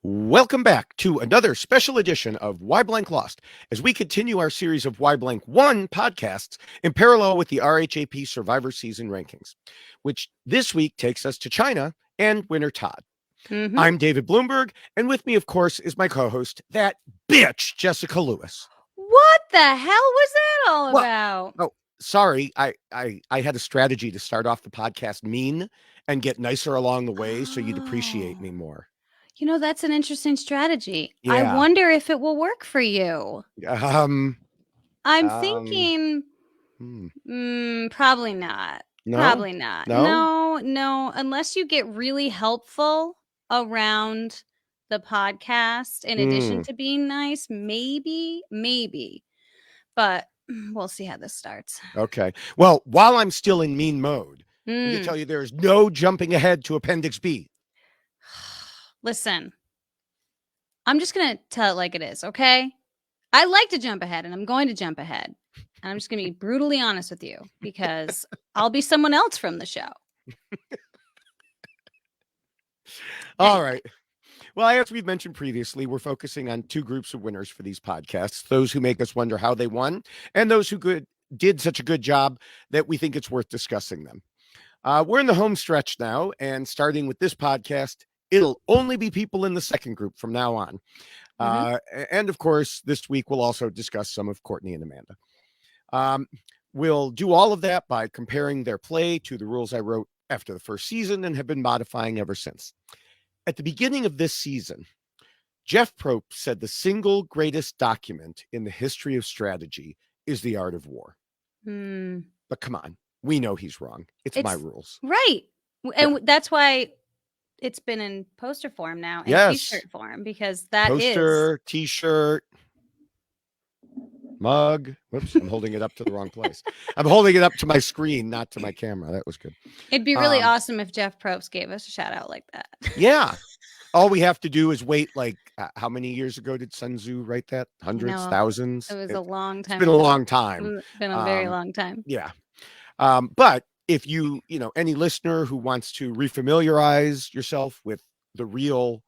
Welcome back to another special edition of Why Blank Lost as we continue our series of Why Blank Won podcasts in parallel with the RHAP Survivor Season rankings, which this week takes us to China and winner Todd. Mm-hmm. I'm David Bloomberg, and with me, of course, is my co-host, that bitch, Jessica Lewis. What the hell was that all about? Oh, sorry. I had a strategy to start off the podcast mean and get nicer along the way so you'd appreciate me more. You know, that's an interesting strategy. Yeah. I wonder if it will work for you. I'm thinking probably not. No? Probably not. No? No. Unless you get really helpful around the podcast in addition to being nice, maybe. But we'll see how this starts. Okay. Well, while I'm still in mean mode, I can Mm. tell you there is no jumping ahead to Appendix B. Listen, I'm just going to tell it like it is, okay? I like to jump ahead, and I'm going to jump ahead. And I'm just going to be brutally honest with you because I'll be someone else from the show. All right. Well, as we've mentioned previously, we're focusing on two groups of winners for these podcasts, those who make us wonder how they won and those who did such a good job that we think it's worth discussing them. We're in the home stretch now, and starting with this podcast, it'll only be people in the second group from now on. And of course, this week we'll also discuss some of Courtney and Amanda. We'll do all of that by comparing their play to the rules I wrote after the first season and have been modifying ever since. At the beginning of this season, Jeff Probst said the single greatest document in the history of strategy is The Art of War. But come on, we know he's wrong. It's my rules. Right. And that's why it's been in poster form now and t-shirt form, because that poster, t-shirt, mug. Whoops, I'm holding it up to the wrong place. I'm holding it up to my screen, not to my camera. That was good. It'd be really awesome if Jeff Probst gave us a shout out like that. Yeah. All we have to do is wait, like, how many years ago did Sun Tzu write that? Hundreds, thousands? It was a long time. It's been a long time. It's been a very long time. Yeah. But if any listener who wants to refamiliarize yourself with the real,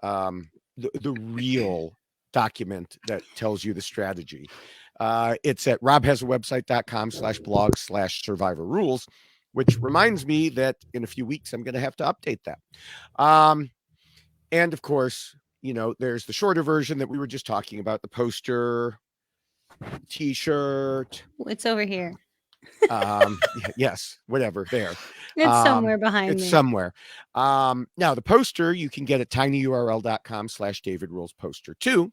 the real document that tells you the strategy, it's at robhasawebsite.com/blog/survivor rules, which reminds me that in a few weeks I'm going to have to update that. And of course, there's the shorter version that we were just talking about, the poster, t-shirt. It's over here. Yes, whatever, there. It's somewhere behind me. It's somewhere. Now the poster you can get at tinyurl.com/davidrulesposter2.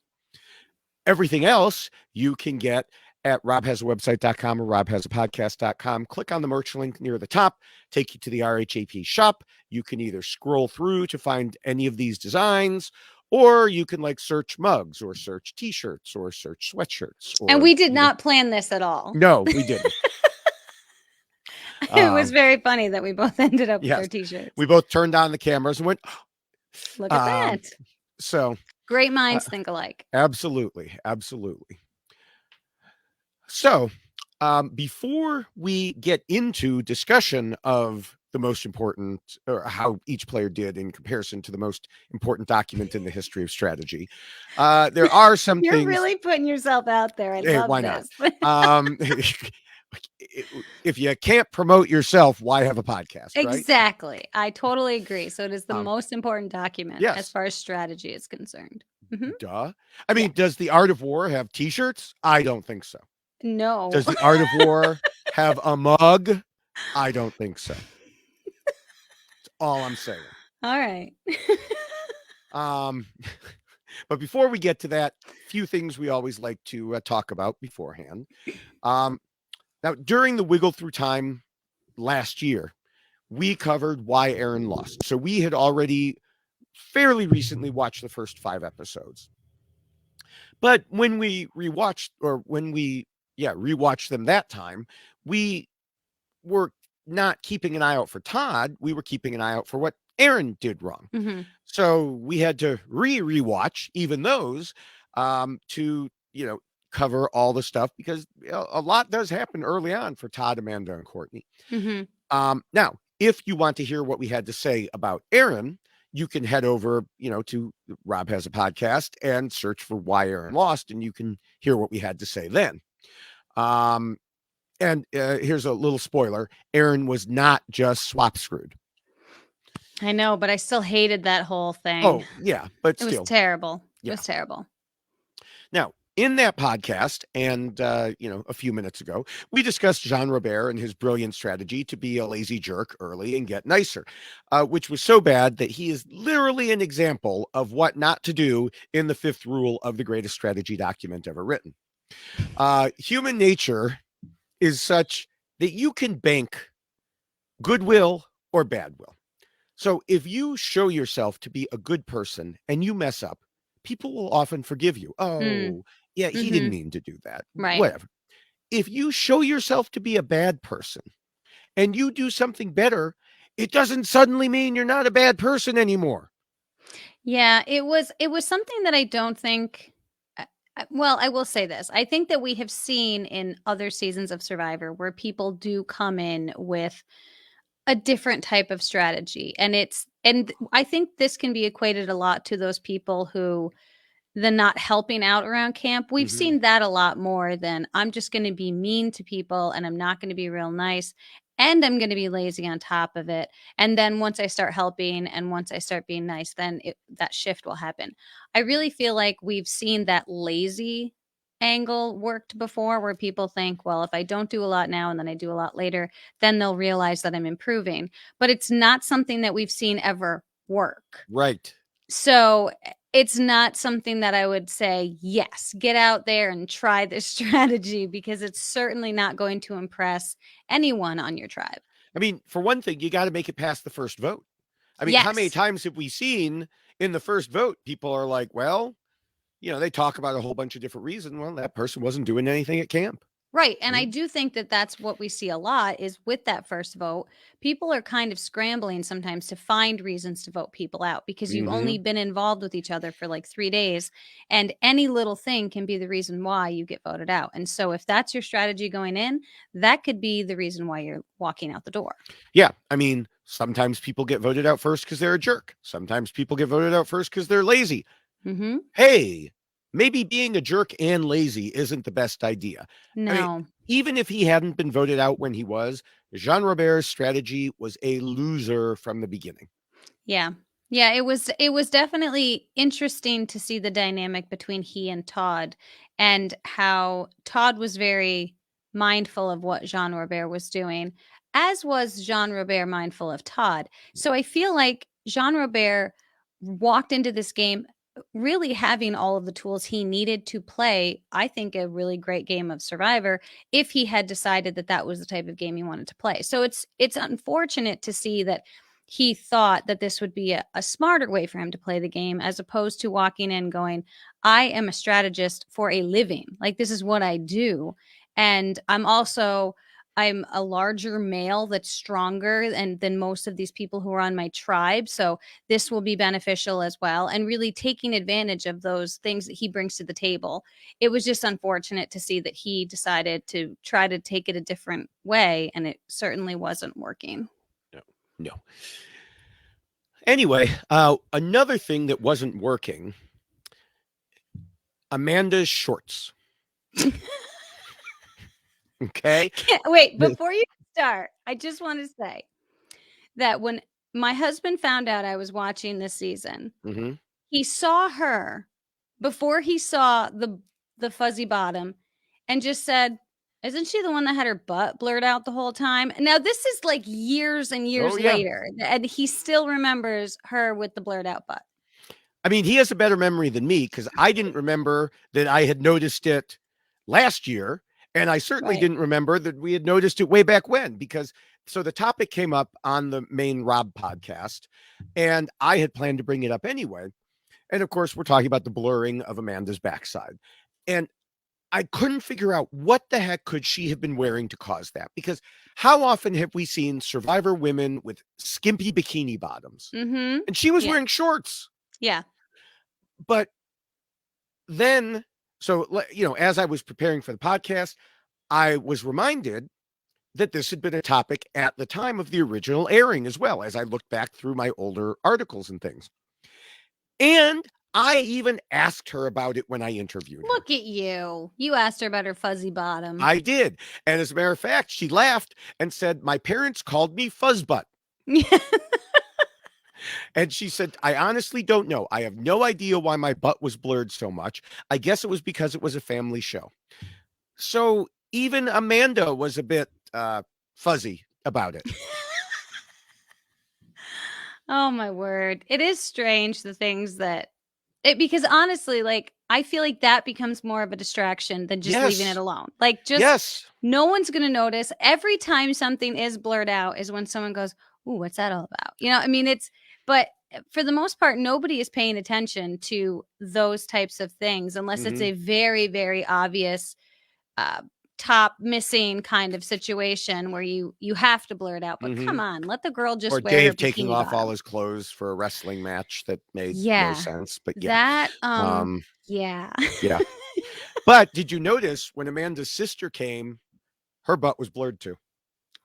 Everything else you can get at robhasawebsite.com or robhasapodcast.com. Click on the merch link near the top, take you to the RHAP shop. You can either scroll through to find any of these designs, or you can search mugs or search t-shirts or search sweatshirts. And we did not plan this at all. No, we didn't. It was very funny that we both ended up with our t-shirts. We both turned on the cameras and went, look at that. So great minds think alike. Absolutely. So before we get into discussion of the most important, or how each player did in comparison to the most important document in the history of strategy, there are some You're things. You're really putting yourself out there. I love why this. Not? If you can't promote yourself, why have a podcast? Exactly. Right? I totally agree. So it is the most important document as far as strategy is concerned. Duh. I mean, does the Art of War have t-shirts? I don't think so. No. Does the Art of War have a mug? I don't think so. That's all I'm saying. All right. But before we get to that, few things we always like to talk about beforehand. Now, during the Wiggle Through Time last year, we covered why Aaron lost. So we had already fairly recently watched the first 5 episodes. But when we rewatched them that time, we were not keeping an eye out for Todd. We were keeping an eye out for what Aaron did wrong. So we had to rewatch even those to, cover all the stuff, because a lot does happen early on for Todd, Amanda, and Courtney. Now, if you want to hear what we had to say about Aaron, you can head over, to Rob Has a Podcast and search for Why Aaron Lost, and you can hear what we had to say then. And here's a little spoiler. Aaron was not just swap screwed. I know, but I still hated that whole thing. Oh, yeah, but It was still. terrible. Yeah. It was terrible. Now, in that podcast, and a few minutes ago, we discussed Jean Robert and his brilliant strategy to be a lazy jerk early and get nicer, which was so bad that he is literally an example of what not to do in the fifth rule of the greatest strategy document ever written. Human nature is such that you can bank goodwill or bad will. So if you show yourself to be a good person and you mess up, people will often forgive you. Oh, yeah, he didn't mean to do that. Right. Whatever. If you show yourself to be a bad person and you do something better, it doesn't suddenly mean you're not a bad person anymore. Yeah, it was something that I don't think. Well, I will say this. I think that we have seen in other seasons of Survivor where people do come in with a different type of strategy. And I think this can be equated a lot to those people who the not helping out around camp. We've seen that a lot more than I'm just going to be mean to people and I'm not going to be real nice and I'm going to be lazy on top of it. And then once I start helping and once I start being nice, then that shift will happen. I really feel like we've seen that lazy angle worked before where people think, well, if I don't do a lot now and then I do a lot later, then they'll realize that I'm improving. But it's not something that we've seen ever work. Right. So it's not something that I would say, yes, get out there and try this strategy because it's certainly not going to impress anyone on your tribe. I mean, for one thing, you got to make it past the first vote. I mean, how many times have we seen in the first vote, people are like, well, they talk about a whole bunch of different reasons. Well, that person wasn't doing anything at camp. Right. And I do think that that's what we see a lot is with that first vote, people are kind of scrambling sometimes to find reasons to vote people out because you've only been involved with each other for like 3 days and any little thing can be the reason why you get voted out. And so if that's your strategy going in, that could be the reason why you're walking out the door. Yeah. I mean, sometimes people get voted out first because they're a jerk. Sometimes people get voted out first because they're lazy. Hey, maybe being a jerk and lazy isn't the best idea. No. I mean, even if he hadn't been voted out when he was, Jean Robert's strategy was a loser from the beginning. Yeah. Yeah, it was definitely interesting to see the dynamic between he and Todd and how Todd was very mindful of what Jean Robert was doing, as was Jean Robert mindful of Todd. So I feel like Jean Robert walked into this game really having all of the tools he needed to play, I think, a really great game of Survivor if he had decided that that was the type of game he wanted to play. So it's unfortunate to see that he thought that this would be a smarter way for him to play the game as opposed to walking in going, I am a strategist for a living. Like, this is what I do. And I'm a larger male that's stronger than most of these people who are on my tribe. So this will be beneficial as well. And really taking advantage of those things that he brings to the table. It was just unfortunate to see that he decided to try to take it a different way. And it certainly wasn't working. No. Anyway, another thing that wasn't working, Amanda's shorts. Okay. Wait, before you start, I just want to say that when my husband found out I was watching this season, he saw her before he saw the fuzzy bottom and just said, isn't she the one that had her butt blurred out the whole time? Now, this is like years and years later, and he still remembers her with the blurred out butt. I mean, he has a better memory than me because I didn't remember that I had noticed it last year. And I certainly didn't remember that we had noticed it way back when, so the topic came up on the main Rob podcast and I had planned to bring it up anyway. And of course, we're talking about the blurring of Amanda's backside. And I couldn't figure out what the heck could she have been wearing to cause that? Because how often have we seen Survivor women with skimpy bikini bottoms? And she was wearing shorts. Yeah. But then, so, as I was preparing for the podcast, I was reminded that this had been a topic at the time of the original airing as well, as I looked back through my older articles and things. And I even asked her about it when I interviewed her. Look at you. You asked her about her fuzzy bottom. I did. And as a matter of fact, she laughed and said, my parents called me fuzzbutt. And she said, I honestly don't know. I have no idea why my butt was blurred so much. I guess it was because it was a family show. So even Amanda was a bit fuzzy about it. Oh my word. It is strange, the things that because honestly, like, I feel like that becomes more of a distraction than just leaving it alone. Like, just no one's going to notice. Every time something is blurred out is when someone goes, ooh, what's that all about? You know, I mean, but for the most part, nobody is paying attention to those types of things unless it's a very, very obvious top missing kind of situation where you have to blur it out. But come on, let the girl just wear Dave her taking bikini off bottom. all his clothes for a wrestling match that made no sense. But yeah. But did you notice when Amanda's sister came, her butt was blurred too?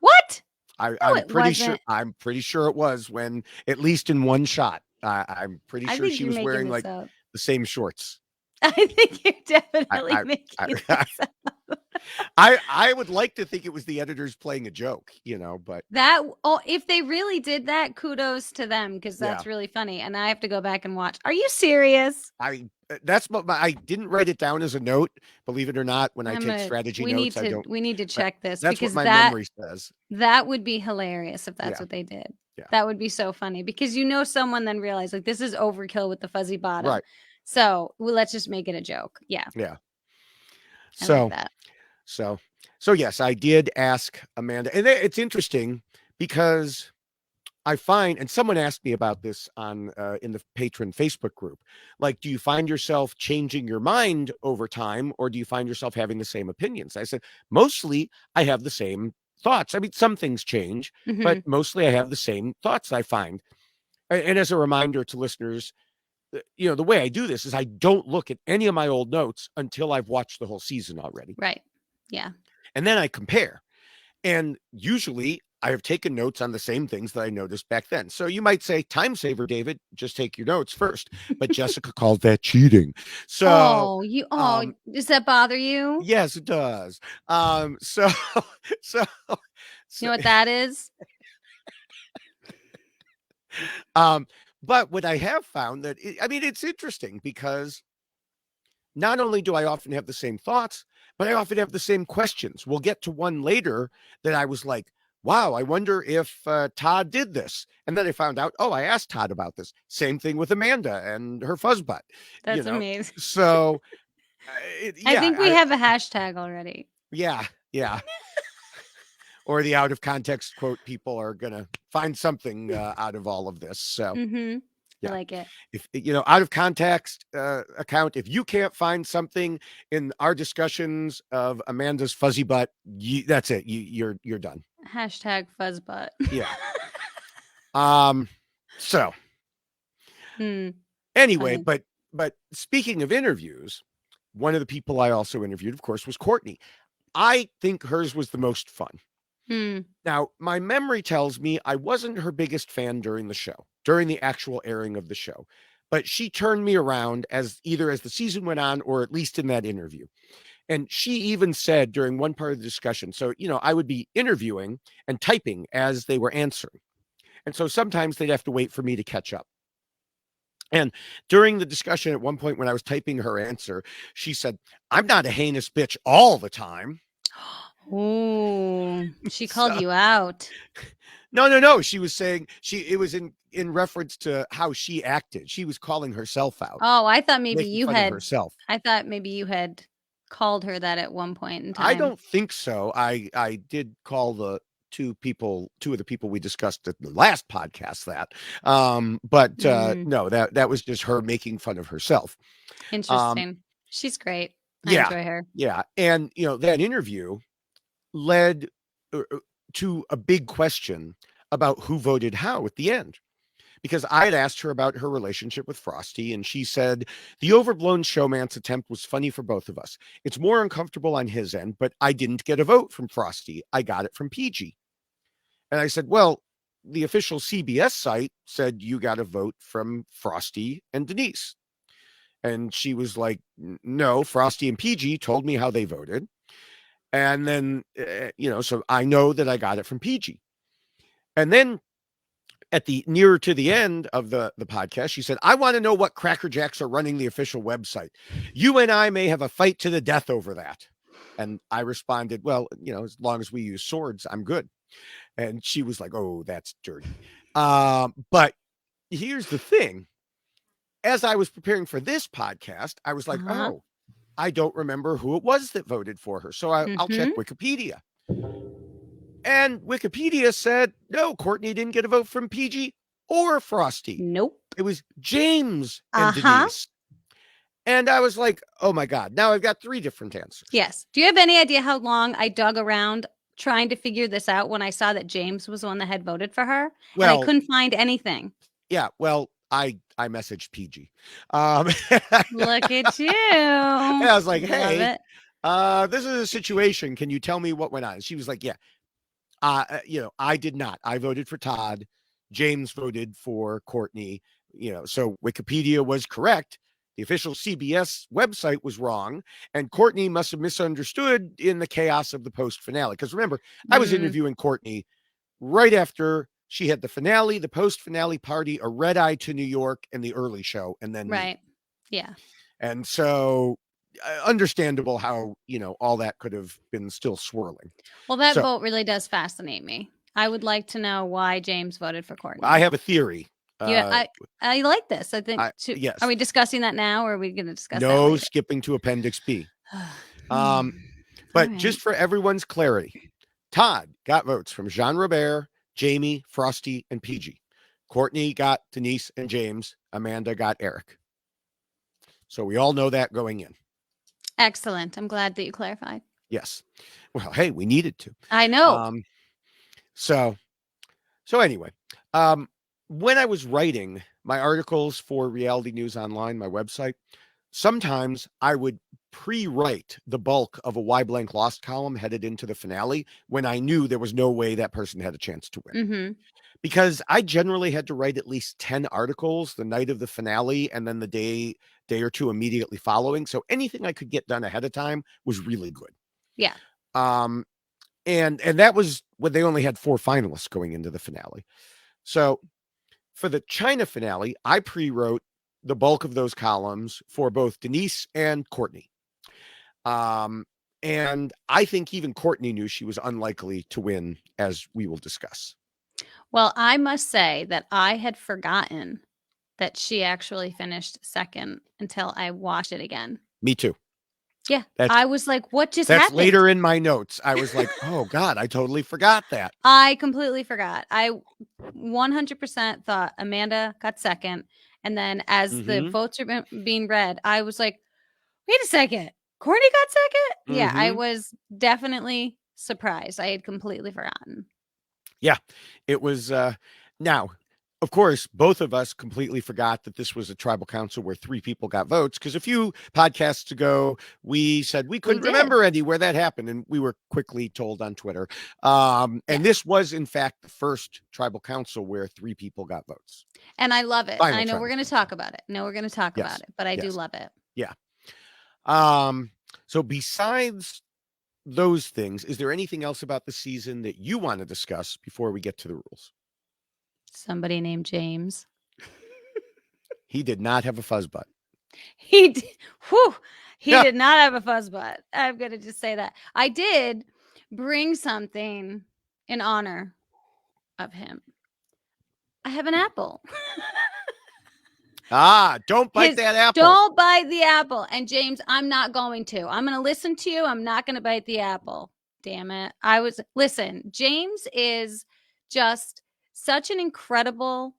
What? I'm pretty sure it was, when at least in one shot. I'm pretty sure she was wearing like the same shorts. I think you're definitely making this up. I would like to think it was the editors playing a joke, you know, but if they really did that, kudos to them, because that's really funny. And I have to go back and watch. Are you serious? I didn't write it down as a note, believe it or not. When I take strategy notes, we need to check this. That's because what my memory says. That would be hilarious if that's what they did. Yeah. That would be so funny, because someone then realized, like, this is overkill with the fuzzy bottom. Right. So let's just make it a joke. Yeah. Yeah. I like that. So yes, I did ask Amanda, and it's interesting because I find, and someone asked me about this on in the patron Facebook group, like, do you find yourself changing your mind over time, or do you find yourself having the same opinions? I said, mostly I have the same thoughts. I mean, some things change, but mostly I have the same thoughts, I find. And as a reminder to listeners, you know, the way I do this is I don't look at any of my old notes until I've watched the whole season already. Right. Yeah. And then I compare. And usually I have taken notes on the same things that I noticed back then. So you might say, time saver, David, just take your notes first. But Jessica called that cheating. So does that bother you? Yes, it does. So you know what that is? But what I have found that, it's interesting, because not only do I often have the same thoughts, but I often have the same questions. We'll get to one later that I was like, wow, I wonder if Todd did this. And then I found out, I asked Todd about this. Same thing with Amanda and her fuzzbutt. That's amazing. So I think we have a hashtag already. Yeah. Or the out of context quote people are going to find something out of all of this. So I like it. If out of context account, if you can't find something in our discussions of Amanda's fuzzy butt, that's it. You're done. Hashtag fuzzbutt. Yeah. So anyway, funny. but speaking of interviews, one of the people I also interviewed, of course, was Courtney. I think hers was the most fun. Now, my memory tells me I wasn't her biggest fan during the actual airing of the show, but she turned me around either as the season went on, or at least in that interview. And she even said during one part of the discussion, so, I would be interviewing and typing as they were answering. And so sometimes they'd have to wait for me to catch up. And during the discussion at one point when I was typing her answer, she said, I'm not a heinous bitch all the time. Oh, she called you out. No. She was saying it was in reference to how she acted. She was calling herself out. Oh, I thought maybe you had herself. I thought maybe you had called her that at one point in time. I don't think so. I did call two of the people we discussed at the last podcast that. But no, that was just her making fun of herself. Interesting. She's great. I enjoy her. Yeah. And that interview led to a big question about who voted how at the end. because I had asked her about her relationship with Frosty, and she said, the overblown showmance attempt was funny for both of us. It's more uncomfortable on his end, but I didn't get a vote from Frosty. I got it from PG. And I said, well, the official CBS site said you got a vote from Frosty and Denise. And she was like, no, Frosty and PG told me how they voted. And then, so I know that I got it from PG. And then at the nearer to the end of the podcast, she said, I want to know what Cracker Jacks are running the official website. You and I may have a fight to the death over that. And I responded, well, as long as we use swords, I'm good. And she was like, oh, that's dirty. But here's the thing. As I was preparing for this podcast, I was like, oh, I don't remember who it was that voted for her. So I'll check Wikipedia. And Wikipedia said, no, Courtney didn't get a vote from PG or Frosty. Nope. It was James and Denise. And I was like, oh my God, now I've got 3 different answers. Yes. Do you have any idea how long I dug around trying to figure this out when I saw that James was the one that had voted for her? Well, and I couldn't find anything. Yeah, well, I messaged PG. Look at you. I was like, hey, this is a situation. Can you tell me what went on? And she was like, yeah. I did not. I voted for Todd. James voted for Courtney. So Wikipedia was correct. The official CBS website was wrong. And Courtney must have misunderstood in the chaos of the post finale. Because remember, I was interviewing Courtney right after she had the finale, the post finale party, a red eye to New York, and the early show. And then, right. Yeah. And so understandable how, all that could have been still swirling. Well, that vote really does fascinate me. I would like to know why James voted for Courtney. I have a theory. Yeah, I like this. I think. Yes. Are we discussing that now, or are we going to discuss that No, later? skipping to Appendix B. But just for everyone's clarity, Todd got votes from Jean Robert, Jamie, Frosty, and PG. Courtney got Denise and James. Amanda got Eric. So we all know that going in. Excellent. I'm glad that you clarified. Yes. Well, hey, we needed to. I know. So anyway, when I was writing my articles for Reality News Online, my website, sometimes I would pre-write the bulk of a Why Blank Lost column headed into the finale when I knew there was no way that person had a chance to win. Because I generally had to write at least 10 articles the night of the finale and then the day or two immediately following. So anything I could get done ahead of time was really good. Yeah. And that was when they only had 4 finalists going into the finale. So for the China finale, I pre-wrote the bulk of those columns for both Denise and Courtney. And I think even Courtney knew she was unlikely to win, as we will discuss. Well, I must say that I had forgotten that she actually finished second until I watched it again. Me too. Yeah. I was like, what just happened? That's later in my notes. I was like, oh God, I totally forgot that. I completely forgot. I 100% thought Amanda got second. And then as the votes are being read, I was like, wait a second. Courtney got second? Yeah, I was definitely surprised. I had completely forgotten. Yeah, it was. Now, of course, both of us completely forgot that this was a tribal council where 3 people got votes, because a few podcasts ago, we said we couldn't remember any where that happened. And we were quickly told on Twitter. And this was, in fact, the first tribal council where 3 people got votes. And I love it. I know we're going to talk about it. But I do love it. Yeah. So besides those things, is there anything else about the season that you want to discuss before we get to the rules? Somebody named James. He did not have a fuzz butt. He did. He did not have a fuzz butt. I'm going to just say that. I did bring something in honor of him. I have an apple. Don't bite that apple. Don't bite the apple. And James, I'm not going to. I'm going to listen to you. I'm not going to bite the apple. Damn it. Listen, James is just such an incredible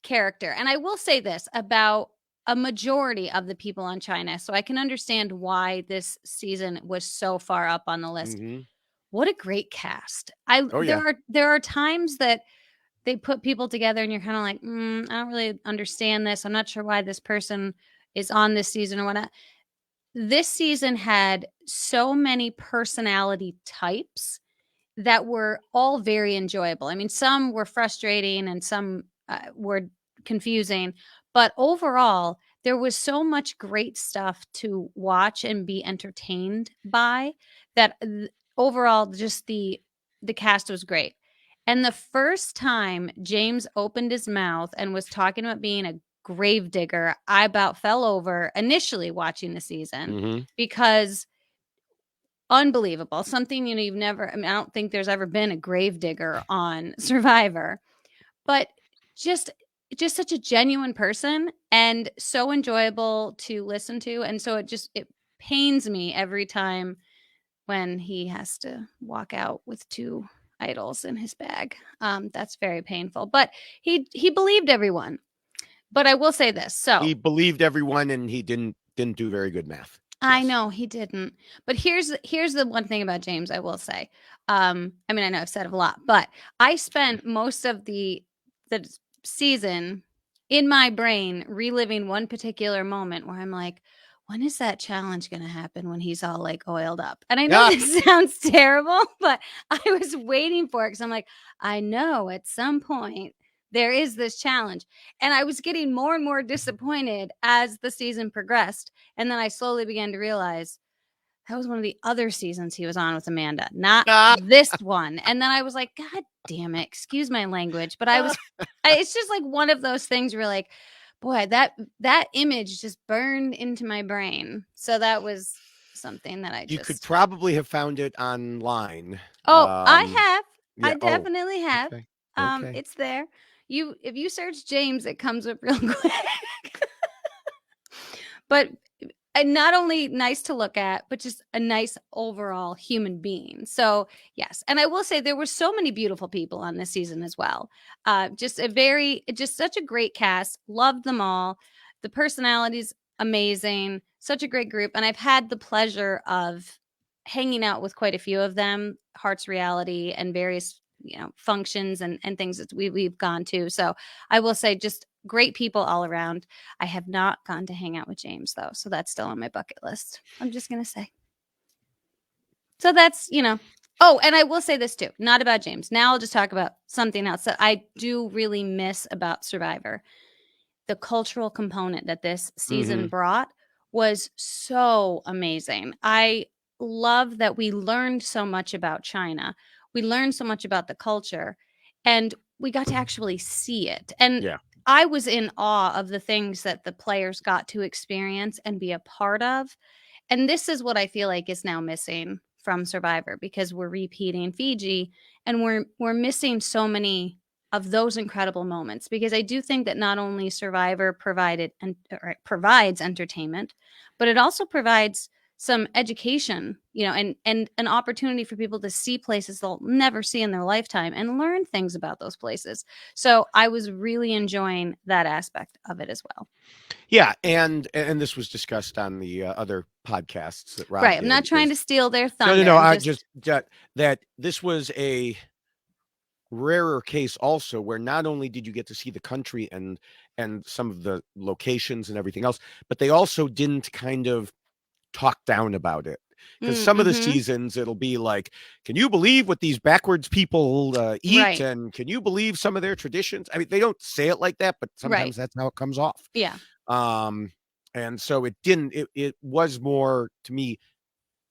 character. And I will say this about a majority of the people on China, so I can understand why this season was so far up on the list. What a great cast. There are times that they put people together and you're kind of like, I don't really understand this. I'm not sure why this person is on this season or whatnot. This season had so many personality types that were all very enjoyable. I mean, some were frustrating and some were confusing, but overall, there was so much great stuff to watch and be entertained by that overall, just the cast was great. And the first time James opened his mouth and was talking about being a gravedigger, I about fell over initially watching the season because unbelievable. Something, you've never, I mean, I don't think there's ever been a gravedigger on Survivor, but just such a genuine person and so enjoyable to listen to. And so it pains me every time when he has to walk out with 2 idols in his bag. That's very painful, but he believed everyone. But I will say this. So He believed everyone, and he didn't do very good math. I Yes. know he didn't. But here's the one thing about James I will say. I mean, I know I've said it a lot, but I spent most of the season in my brain reliving one particular moment where I'm like, when is that challenge going to happen when he's all like oiled up? And I know this sounds terrible, but I was waiting for it because I'm like, I know at some point there is this challenge. And I was getting more and more disappointed as the season progressed. And then I slowly began to realize that was one of the other seasons he was on with Amanda, not this one. And then I was like, God damn it. Excuse my language. But it's just like one of those things where like, boy, that image just burned into my brain. So that was something that you could probably have found it online. I have. Yeah. I definitely have. Okay. Okay. It's there. If you search James, it comes up real quick. But not only nice to look at, but just a nice overall human being. So yes, and I will say there were so many beautiful people on this season as well. Just such a great cast. Loved them all. The personalities amazing. Such a great group, and I've had the pleasure of hanging out with quite a few of them. Hearts Reality and various functions and things that we've gone to. So I will say just great people all around. I have not gotten to hang out with James though, so that's still on my bucket list. I'm just gonna say. So that's Oh, and I will say this too, not about James. Now I'll just talk about something else that I do really miss about Survivor. The cultural component that this season brought was so amazing. I love that we learned so much about China. We learned so much about the culture, and we got to actually see it. And I was in awe of the things that the players got to experience and be a part of. And this is what I feel like is now missing from Survivor, because we're repeating Fiji and we're missing so many of those incredible moments, because I do think that not only Survivor provides entertainment, but it also provides some education, and an opportunity for people to see places they'll never see in their lifetime and learn things about those places. So I was really enjoying that aspect of it as well. Yeah, and this was discussed on the other podcasts that Rob right. did. I'm not trying to steal their thunder. No. I just that this was a rarer case also, where not only did you get to see the country and some of the locations and everything else, but they also didn't kind of talk down about it. Because some of the seasons it'll be like, can you believe what these backwards people eat? Right. And can you believe some of their traditions? I mean, they don't say it like that, but sometimes that's how it comes off. Yeah. And so it didn't, it was more to me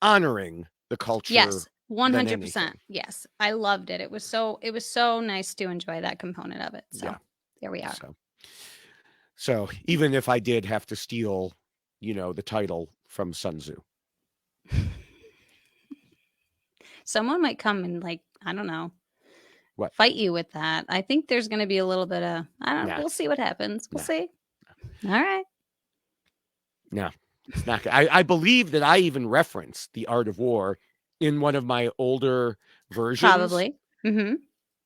honoring the culture. Yes, 100%. Yes. I loved it. It was so nice to enjoy that component of it. So there we are. So even if I did have to steal, the title from Sun Tzu. Someone might come and I don't know, fight you with that. I think there's going to be a little bit of, I don't know. We'll see what happens. We'll see. All right. No, it's not good. I believe that I even referenced The Art of War in one of my older versions. Probably.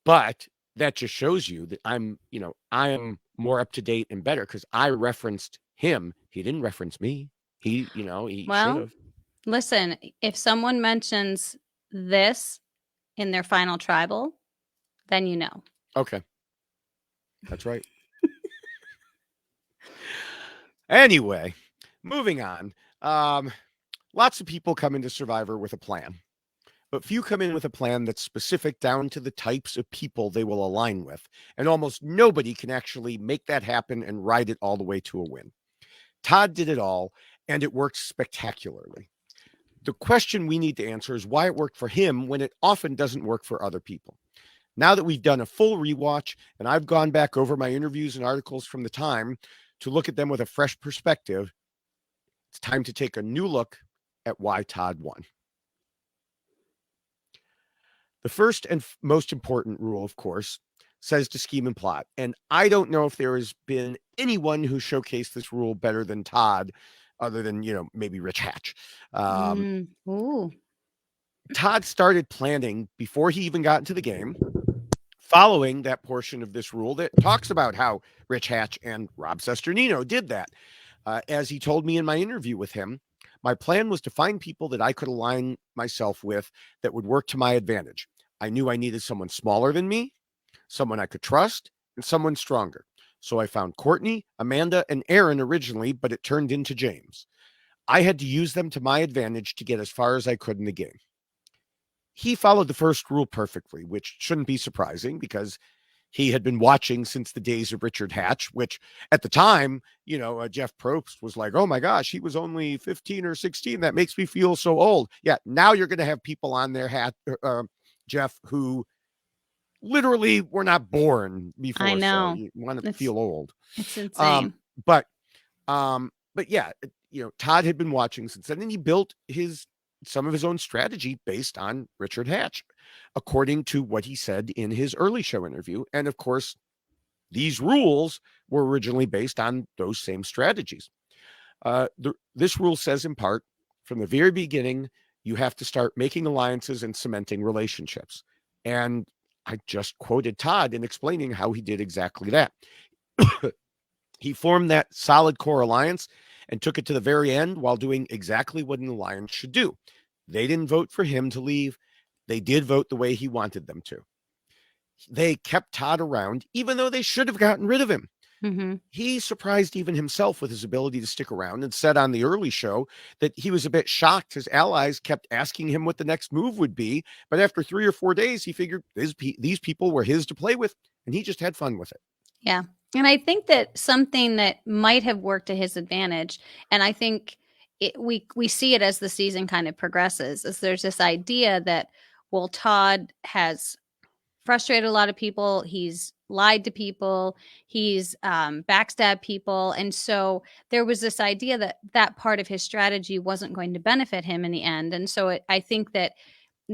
But that just shows you that I am more up to date and better, because I referenced him. He didn't reference me. He should have. Listen, if someone mentions this in their final tribal, then you know. Okay. That's right. Anyway, moving on. Lots of people come into Survivor with a plan, but few come in with a plan that's specific down to the types of people they will align with. And almost nobody can actually make that happen and ride it all the way to a win. Todd did it all, and it worked spectacularly. The question we need to answer is why it worked for him when it often doesn't work for other people. Now that we've done a full rewatch and I've gone back over my interviews and articles from the time to look at them with a fresh perspective, it's time to take a new look at why Todd won. The first and most important rule, of course, says to scheme and plot. And I don't know if there has been anyone who showcased this rule better than Todd, other than, maybe Rich Hatch. Todd started planning before he even got into the game, following that portion of this rule that talks about how Rich Hatch and Rob Sesternino did that. As he told me in my interview with him, my plan was to find people that I could align myself with that would work to my advantage. I knew I needed someone smaller than me, someone I could trust, and someone stronger. So I found Courtney, Amanda, and Aaron originally, but it turned into James. I had to use them to my advantage to get as far as I could in the game. He followed the first rule perfectly, which shouldn't be surprising because he had been watching since the days of Richard Hatch, which at the time, Jeff Probst was like, oh my gosh, he was only 15 or 16. That makes me feel so old. Yeah, now you're going to have people on their Jeff, who literally were not born before. I know. So you want to feel old. It's insane. But yeah, Todd had been watching since then, and he built some of his own strategy based on Richard Hatch, according to what he said in his early show interview. And of course, these rules were originally based on those same strategies. This rule says in part, from the very beginning, you have to start making alliances and cementing relationships. And I just quoted Todd in explaining how he did exactly that. He formed that solid core alliance and took it to the very end while doing exactly what an alliance should do. They didn't vote for him to leave. They did vote the way he wanted them to. They kept Todd around, even though they should have gotten rid of him. Mm-hmm. He surprised even himself with his ability to stick around and said on the early show that he was a bit shocked. His allies kept asking him what the next move would be. But after 3 or 4 days, he figured these people were his to play with, and he just had fun with it. Yeah. And I think that something that might have worked to his advantage, and I think we see it as the season kind of progresses, is there's this idea that, well, Todd has frustrated a lot of people. He's lied to people. He's backstabbed people. And so there was this idea that that part of his strategy wasn't going to benefit him in the end. And so I think that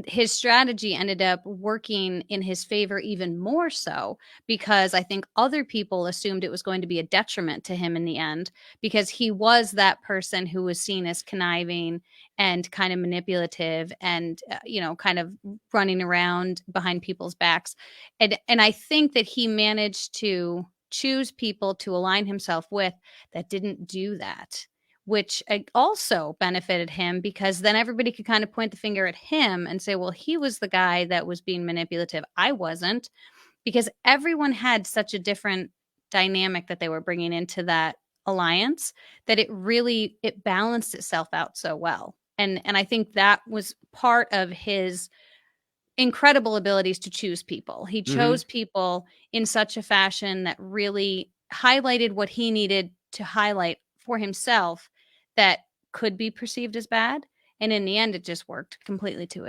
his strategy ended up working in his favor even more so, because I think other people assumed it was going to be a detriment to him in the end, because he was that person who was seen as conniving and kind of manipulative and, kind of running around behind people's backs. And I think that he managed to choose people to align himself with that didn't do that, which also benefited him, because then everybody could kind of point the finger at him and say, well, he was the guy that was being manipulative. I wasn't, because everyone had such a different dynamic that they were bringing into that alliance that it balanced itself out so well. And I think that was part of his incredible abilities to choose people. He chose people in such a fashion that really highlighted what he needed to highlight for himself that could be perceived as bad. And in the end, it just worked completely to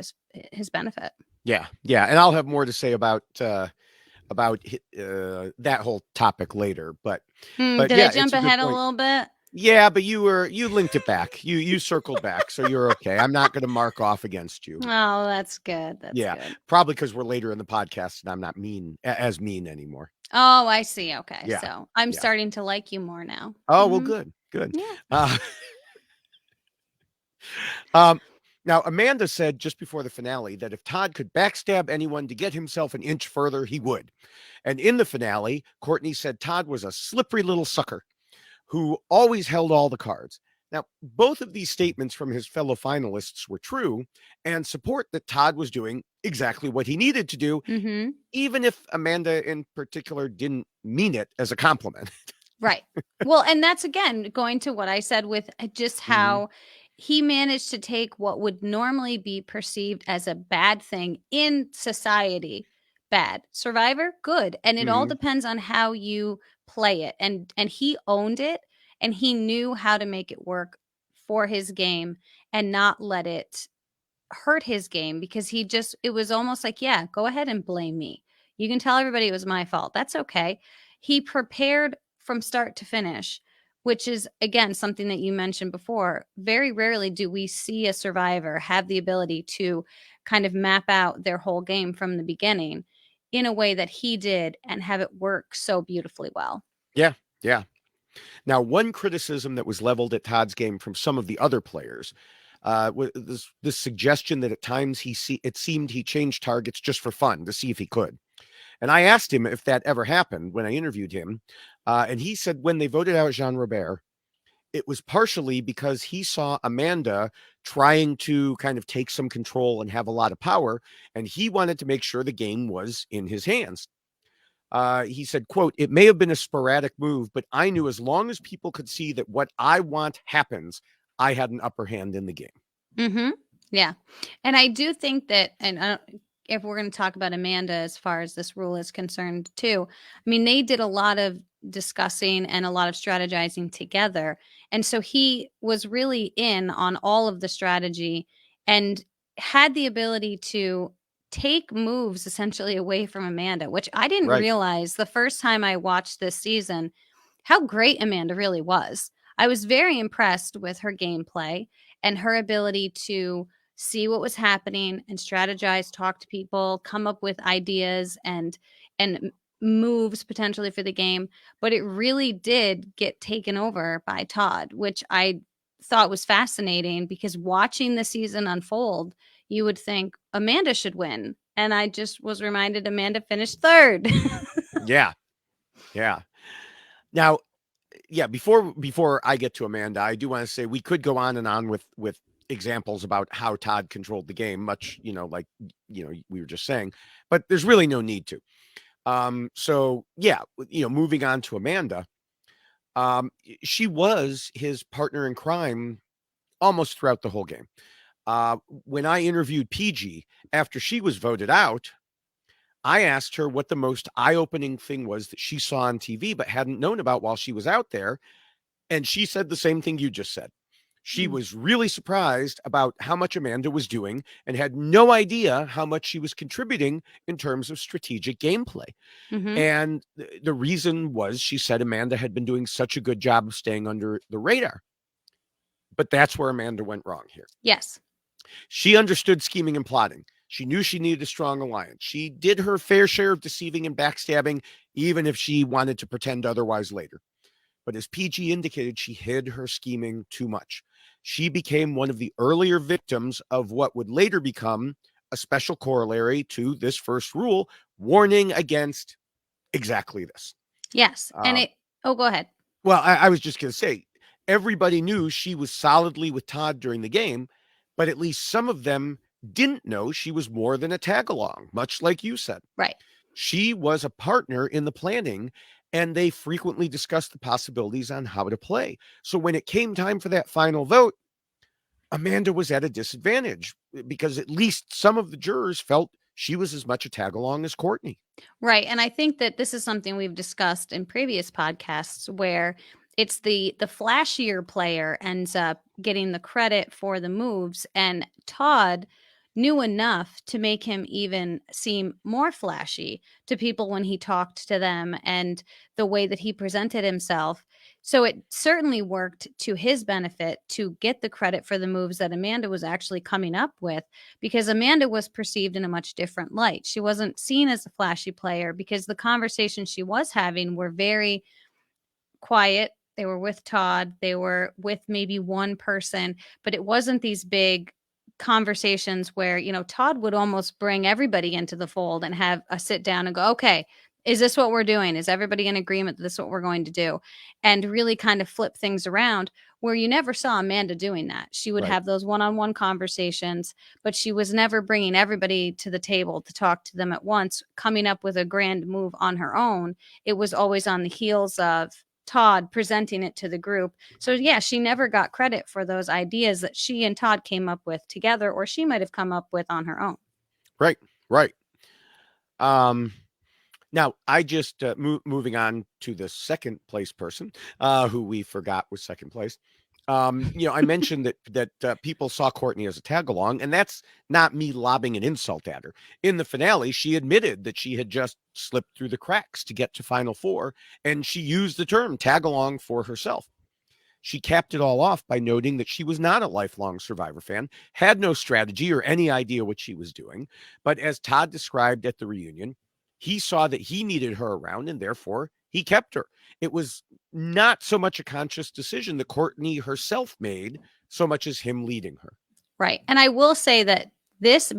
his benefit. Yeah. And I'll have more to say about that whole topic later. But did I jump ahead a little bit? Yeah, but you linked it back. You circled back, so you're okay. I'm not going to mark off against you. Oh, that's good. That's good. Probably because we're later in the podcast and I'm not as mean anymore. Oh, I see. Okay, yeah. So I'm starting to like you more now. Oh, well, good. Yeah. Now, Amanda said just before the finale that if Todd could backstab anyone to get himself an inch further, he would. And in the finale, Courtney said Todd was a slippery little sucker who always held all the cards. Now, both of these statements from his fellow finalists were true and support that Todd was doing exactly what he needed to do, Mm-hmm. even if Amanda in particular didn't mean it as a compliment. Right. Well, and that's again going to what I said with just Mhm. how he managed to take what would normally be perceived as a bad thing in society, bad. Survivor, good. And it all Mhm. depends on how you play it. And he owned it and he knew how to make it work for his game and not let it hurt his game because it was almost like, yeah, go ahead and blame me. You can tell everybody it was my fault. That's okay. He prepared from start to finish, which is again something that you mentioned before. Very rarely do we see a survivor have the ability to kind of map out their whole game from the beginning in a way that he did and have it work so beautifully well. Yeah, yeah. Now, one criticism that was leveled at Todd's game from some of the other players was this suggestion that at times it seemed he changed targets just for fun to see if he could. And I asked him if that ever happened when I interviewed him, and he said when they voted out Jean Robert, it was partially because he saw Amanda trying to kind of take some control and have a lot of power, and he wanted to make sure the game was in his hands. He said, quote, "It may have been a sporadic move, but I knew as long as people could see that what I want happens, I had an upper hand in the game." Mm-hmm. Yeah. And I do think that, and if we're going to talk about Amanda as far as this rule is concerned, too, I mean, they did a lot of discussing and a lot of strategizing together. And so he was really in on all of the strategy and had the ability to take moves essentially away from Amanda, which I didn't Right. realize the first time I watched this season how great Amanda really was. I was very impressed with her gameplay and her ability to see what was happening and strategize, talk to people, come up with ideas and moves potentially for the game, but it really did get taken over by Todd, which I thought was fascinating because watching the season unfold, you would think Amanda should win. And I just was reminded Amanda finished third. Yeah. Yeah. Now, yeah, before I get to Amanda, I do want to say we could go on and on with examples about how Todd controlled the game, much, like, we were just saying, but there's really no need to. So yeah, moving on to Amanda, she was his partner in crime almost throughout the whole game. When I interviewed PG after she was voted out, I asked her what the most eye-opening thing was that she saw on TV but hadn't known about while she was out there. And she said the same thing you just said. She Mm. was really surprised about how much Amanda was doing and had no idea how much she was contributing in terms of strategic gameplay. Mm-hmm. And the reason was she said Amanda had been doing such a good job of staying under the radar. But that's where Amanda went wrong here. Yes. She understood scheming and plotting. She knew she needed a strong alliance. She did her fair share of deceiving and backstabbing, even if she wanted to pretend otherwise later. But as PG indicated, she hid her scheming too much. She became one of the earlier victims of what would later become a special corollary to this first rule, warning against exactly this. Yes. And Um, go ahead. well, I was just going to say, everybody knew she was solidly with Todd during the game, but at least some of them didn't know she was more than a tag along, much like you said. Right. She was a partner in the planning, and they frequently discussed the possibilities on how to play. So when it came time for that final vote, Amanda was at a disadvantage because at least some of the jurors felt she was as much a tag along as Courtney. Right. And I think that this is something we've discussed in previous podcasts where it's the flashier player ends up getting the credit for the moves and Todd knew enough to make him even seem more flashy to people when he talked to them and the way that he presented himself. So it certainly worked to his benefit to get the credit for the moves that Amanda was actually coming up with because Amanda was perceived in a much different light. She wasn't seen as a flashy player because the conversations she was having were very quiet. They were with Todd, they were with maybe one person, but it wasn't these big conversations where, Todd would almost bring everybody into the fold and have a sit down and go, okay, is this what we're doing? Is everybody in agreement that this is what we're going to do? And really kind of flip things around. where you never saw Amanda doing that. She would Right. have those one-on-one conversations, but she was never bringing everybody to the table to talk to them at once, coming up with a grand move on her own. It was always on the heels of Todd presenting it to the group. So yeah, she never got credit for those ideas that she and Todd came up with together, or she might have come up with on her own. Right. Right. Now, I just moving on to the second place person who we forgot was second place. I mentioned that people saw Courtney as a tag along, and that's not me lobbing an insult at her. In the finale, she admitted that she had just slipped through the cracks to get to Final Four, and she used the term tag along for herself. She capped it all off by noting that she was not a lifelong Survivor fan, had no strategy or any idea what she was doing. But as Todd described at the reunion, he saw that he needed her around and therefore he kept her. It was not so much a conscious decision that Courtney herself made, so much as him leading her. Right. And I will say that this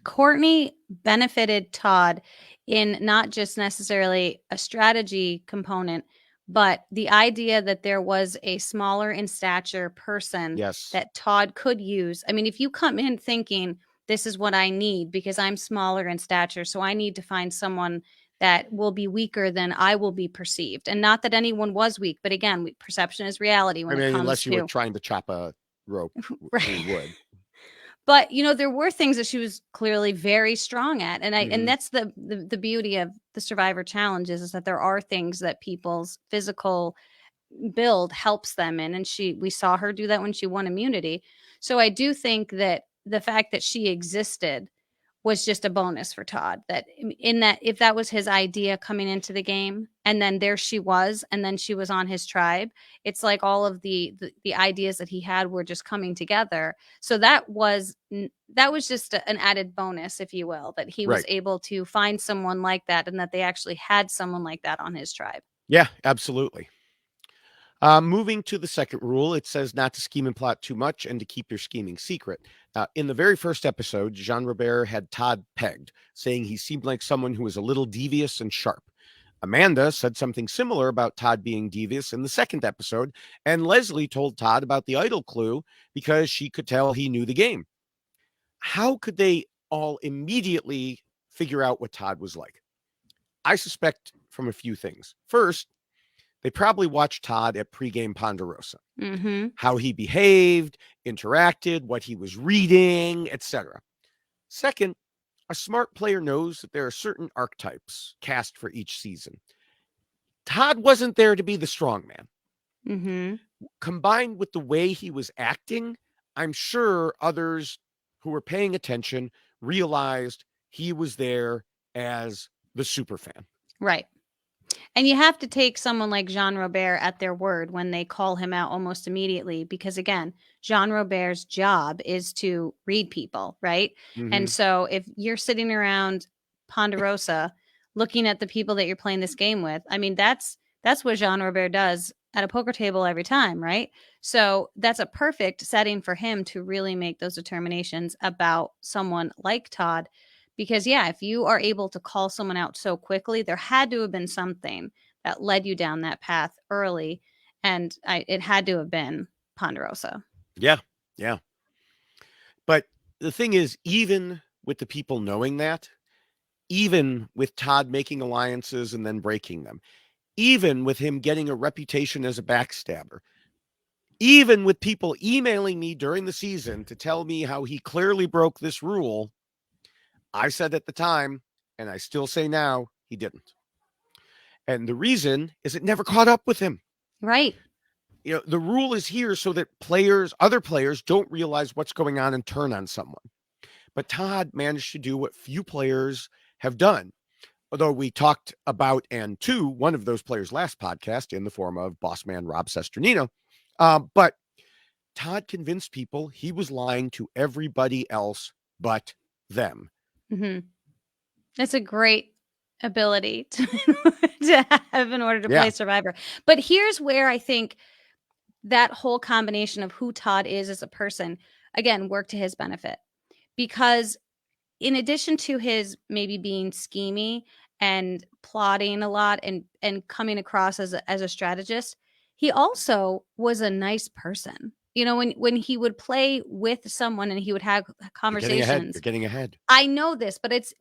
Courtney benefited Todd in not just necessarily a strategy component, but the idea that there was a smaller in stature person Yes. that Todd could use. I mean, if you come in thinking this is what I need because I'm smaller in stature, so I need to find someone that will be weaker than I will be perceived. And not that anyone was weak, but again, perception is reality when it comes unless you were to trying to chop a rope, right. we would. But there were things that she was clearly very strong at, and and that's the beauty of the Survivor challenges is that there are things that people's physical build helps them in, and we saw her do that when she won immunity. So I do think that the fact that she existed was just a bonus for Todd, that in that if that was his idea coming into the game and then there she was and then she was on his tribe, it's like all of the ideas that he had were just coming together. So that was just an added bonus, if you will, that he was able to find someone like that and that they actually had someone like that on his tribe. Yeah, absolutely. Moving to the second rule, it says not to scheme and plot too much and to keep your scheming secret. In the very first episode, Jean Robert had Todd pegged, saying he seemed like someone who was a little devious and sharp. Amanda said something similar about Todd being devious in the second episode, and Leslie told Todd about the idol clue because she could tell he knew the game. How could they all immediately figure out what Todd was like? I suspect from a few things. First, they probably watched Todd at pregame Ponderosa, how he behaved, interacted, what he was reading, etc. Second, a smart player knows that there are certain archetypes cast for each season. Todd wasn't there to be the strong man. Combined with the way he was acting, I'm sure others who were paying attention realized he was there as the super fan. Right. And you have to take someone like Jean Robert at their word when they call him out almost immediately, because again, Jean Robert's job is to read people, right? And so if you're sitting around Ponderosa looking at the people that you're playing this game with, I mean, that's what Jean Robert does at a poker table every time, right? So that's a perfect setting for him to really make those determinations about someone like Todd. Because, yeah, if you are able to call someone out so quickly, there had to have been something that led you down that path early. And it had to have been Ponderosa. Yeah, yeah. But the thing is, even with the people knowing that, even with Todd making alliances and then breaking them, even with him getting a reputation as a backstabber, even with people emailing me during the season to tell me how he clearly broke this rule, I said at the time, and I still say now, he didn't. And the reason is it never caught up with him. Right. The rule is here so that other players don't realize what's going on and turn on someone. But Todd managed to do what few players have done. Although we talked about and to one of those players last podcast in the form of boss man Rob Sesternino. But Todd convinced people he was lying to everybody else but them. That's a great ability to have in order to play Survivor. But here's where I think that whole combination of who Todd is as a person, again, worked to his benefit. Because in addition to his maybe being schemy and plotting a lot and coming across as a strategist, he also was a nice person. You know, when he would play with someone and he would have You're getting ahead. You're conversations. getting ahead. I know this, but it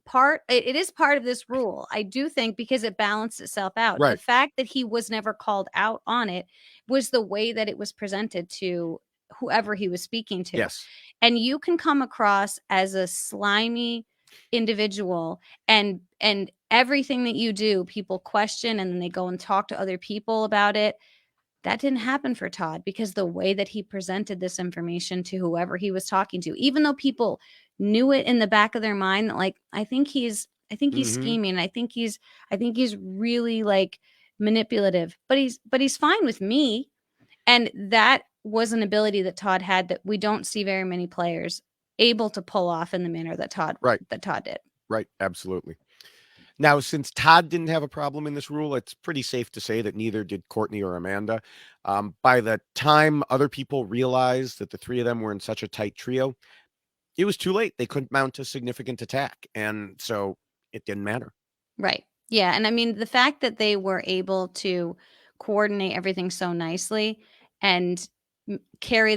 is part of this rule. I do think because it balanced itself out. The Right. fact that he was never called out on it was the way that it was presented to whoever he was speaking to. Yes. And you can come across as a slimy individual, and everything that you do, people question, and then they go and talk to other people about it. That didn't happen for Todd because the way that he presented this information to whoever he was talking to, even though people knew it in the back of their mind that, like, I think he's Mm-hmm. scheming. I think he's really like manipulative, but he's fine with me. And that was an ability that Todd had that we don't see very many players able to pull off in the manner that Todd did. Right. Absolutely. Now, since Todd didn't have a problem in this rule, it's pretty safe to say that neither did Courtney or Amanda. By the time other people realized that the three of them were in such a tight trio, it was too late. They couldn't mount a significant attack. And so it didn't matter. Right. Yeah. And I mean, the fact that they were able to coordinate everything so nicely and carry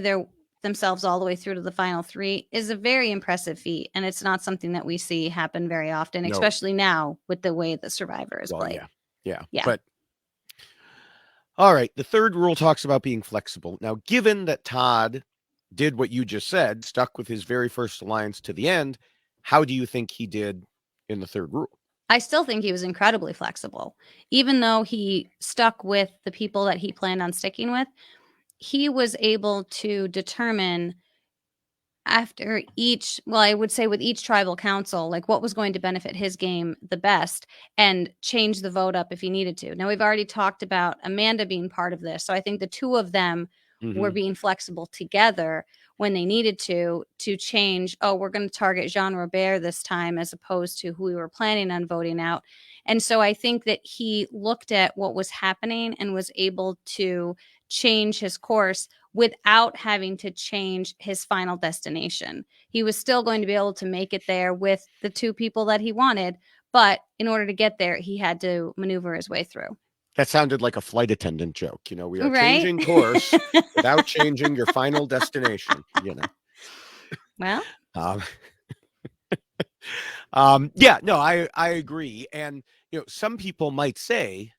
themselves all the way through to the final three is a very impressive feat. And it's not something that we see happen very often, No. especially now with the way the Survivor is played. Yeah. Yeah. But all right. The third rule talks about being flexible. Now, given that Todd did what you just said, stuck with his very first alliance to the end, how do you think he did in the third rule? I still think he was incredibly flexible. Even though he stuck with the people that he planned on sticking with, he was able to determine after each, well, I would say with each tribal council, like what was going to benefit his game the best and change the vote up if he needed to. Now, we've already talked about Amanda being part of this. So I think the two of them were being flexible together when they needed to change, oh, we're going to target Jean Robert this time as opposed to who we were planning on voting out. And so I think that he looked at what was happening and was able to change his course without having to change his final destination. He was still going to be able to make it there with the two people that he wanted, but in order to get there, he had to maneuver his way through. That sounded like a flight attendant joke. You know, we are Right? changing course without changing your final destination, you know. Well, yeah, no, I agree. And, you know, some people might say,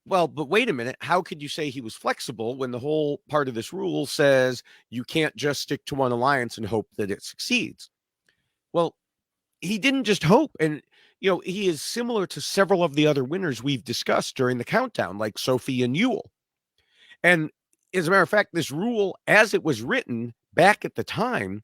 well, but wait a minute. How could you say he was flexible when the whole part of this rule says you can't just stick to one alliance and hope that it succeeds? Well, he didn't just hope. And, you know, he is similar to several of the other winners we've discussed during the countdown, like Sophie and Yule. And as a matter of fact, this rule, as it was written back at the time,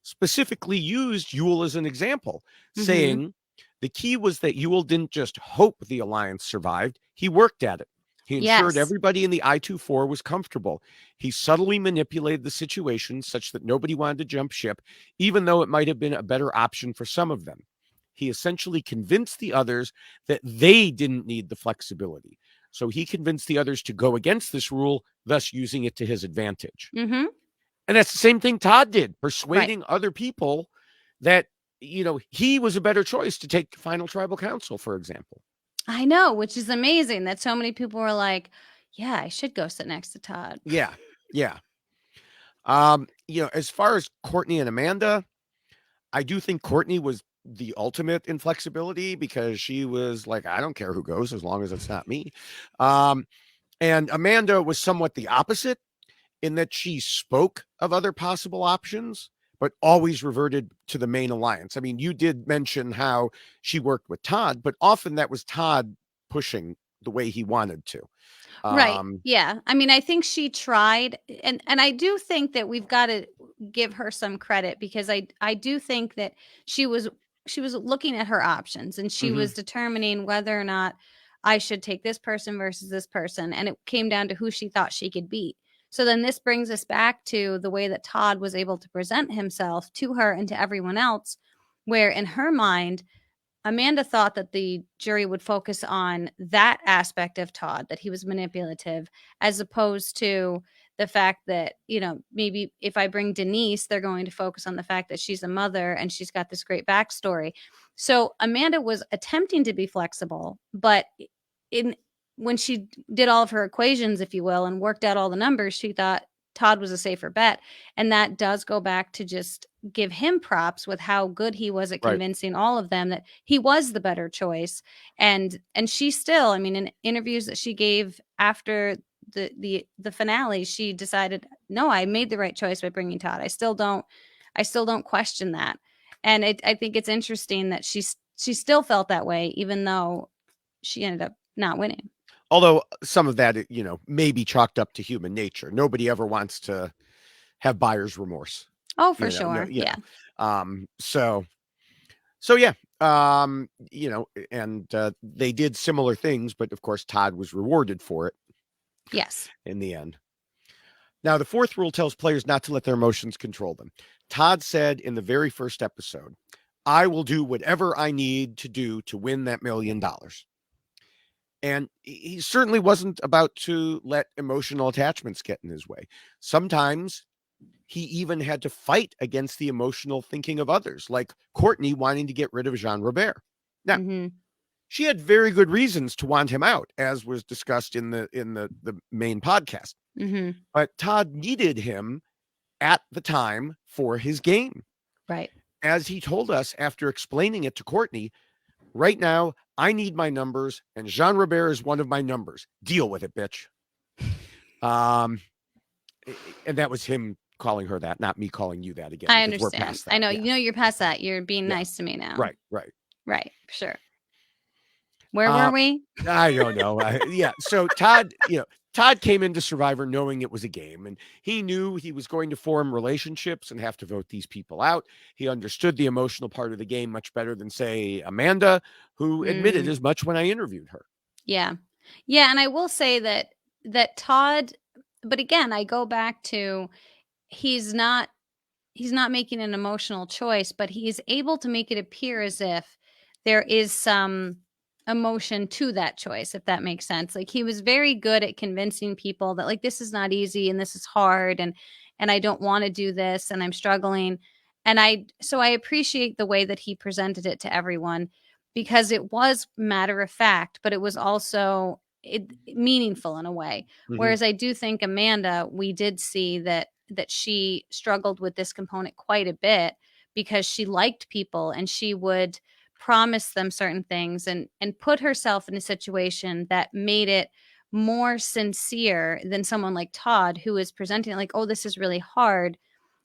specifically used Yule as an example, saying the key was that Yule didn't just hope the alliance survived, he worked at it. He ensured everybody in the I-24 was comfortable. He subtly manipulated the situation such that nobody wanted to jump ship, even though it might have been a better option for some of them. He essentially convinced the others that they didn't need the flexibility. So he convinced the others to go against this rule, thus using it to his advantage. And that's the same thing Todd did, persuading other people that, you know, he was a better choice to take final tribal council, for example. I know, which is amazing that so many people were like, yeah, I should go sit next to Todd. Yeah. Yeah. You know, as far as Courtney and Amanda, I do think Courtney was the ultimate in flexibility because she was like, I don't care who goes as long as it's not me. And Amanda was somewhat the opposite in that she spoke of other possible options, but always reverted to the main alliance. I mean, you did mention how she worked with Todd, but often that was Todd pushing the way he wanted to. Right. Yeah. I mean, I think she tried, and I do think that we've got to give her some credit because I do think that she was looking at her options and she was determining whether or not I should take this person versus this person, and it came down to who she thought she could beat. So then this brings us back to the way that Todd was able to present himself to her and to everyone else, where in her mind, Amanda thought that the jury would focus on that aspect of Todd, that he was manipulative, as opposed to the fact that, you know, maybe if I bring Denise, they're going to focus on the fact that she's a mother and she's got this great backstory. So Amanda was attempting to be flexible, but in when she did all of her equations, if you will, and worked out all the numbers, she thought Todd was a safer bet. And that does go back to just give him props with how good he was at Right. convincing all of them that he was the better choice. And she still, I mean, in interviews that she gave after the finale, she decided, no, I made the right choice by bringing Todd. I still don't question that. And I think it's interesting that she still felt that way, even though she ended up not winning. Although some of that, may be chalked up to human nature. Nobody ever wants to have buyer's remorse. Oh, for sure. Yeah. So yeah. And they did similar things, but of course Todd was rewarded for it. Yes. In the end. Now, the fourth rule tells players not to let their emotions control them. Todd said in the very first episode, I will do whatever I need to do to win that $1 million. And he certainly wasn't about to let emotional attachments get in his way. Sometimes he even had to fight against the emotional thinking of others, like Courtney wanting to get rid of Jean Robert. Now, she had very good reasons to want him out, as was discussed in the main podcast. But Todd needed him at the time for his game. Right. As he told us after explaining it to Courtney, right now, I need my numbers, and Jean Robert is one of my numbers. Deal with it, bitch. And that was him calling her that, not me calling you that again. I understand. I know. Yeah. You're past that. You're being nice to me now. Right. Sure. Where were we? I don't know. So Todd came into Survivor knowing it was a game, and he knew he was going to form relationships and have to vote these people out. He understood the emotional part of the game much better than, say, Amanda, who admitted as much when I interviewed her. Yeah. And I will say that Todd, but again, I go back to he's not making an emotional choice, but he's able to make it appear as if there is some emotion to that choice, if that makes sense. Like, he was very good at convincing people that, like, this is not easy and this is hard and I don't want to do this and I'm struggling. And so I appreciate the way that he presented it to everyone, because it was matter of fact, but it was also meaningful in a way. Whereas I do think Amanda, we did see that she struggled with this component quite a bit, because she liked people and she would promise them certain things and put herself in a situation that made it more sincere than someone like Todd, who is presenting it like, oh, this is really hard.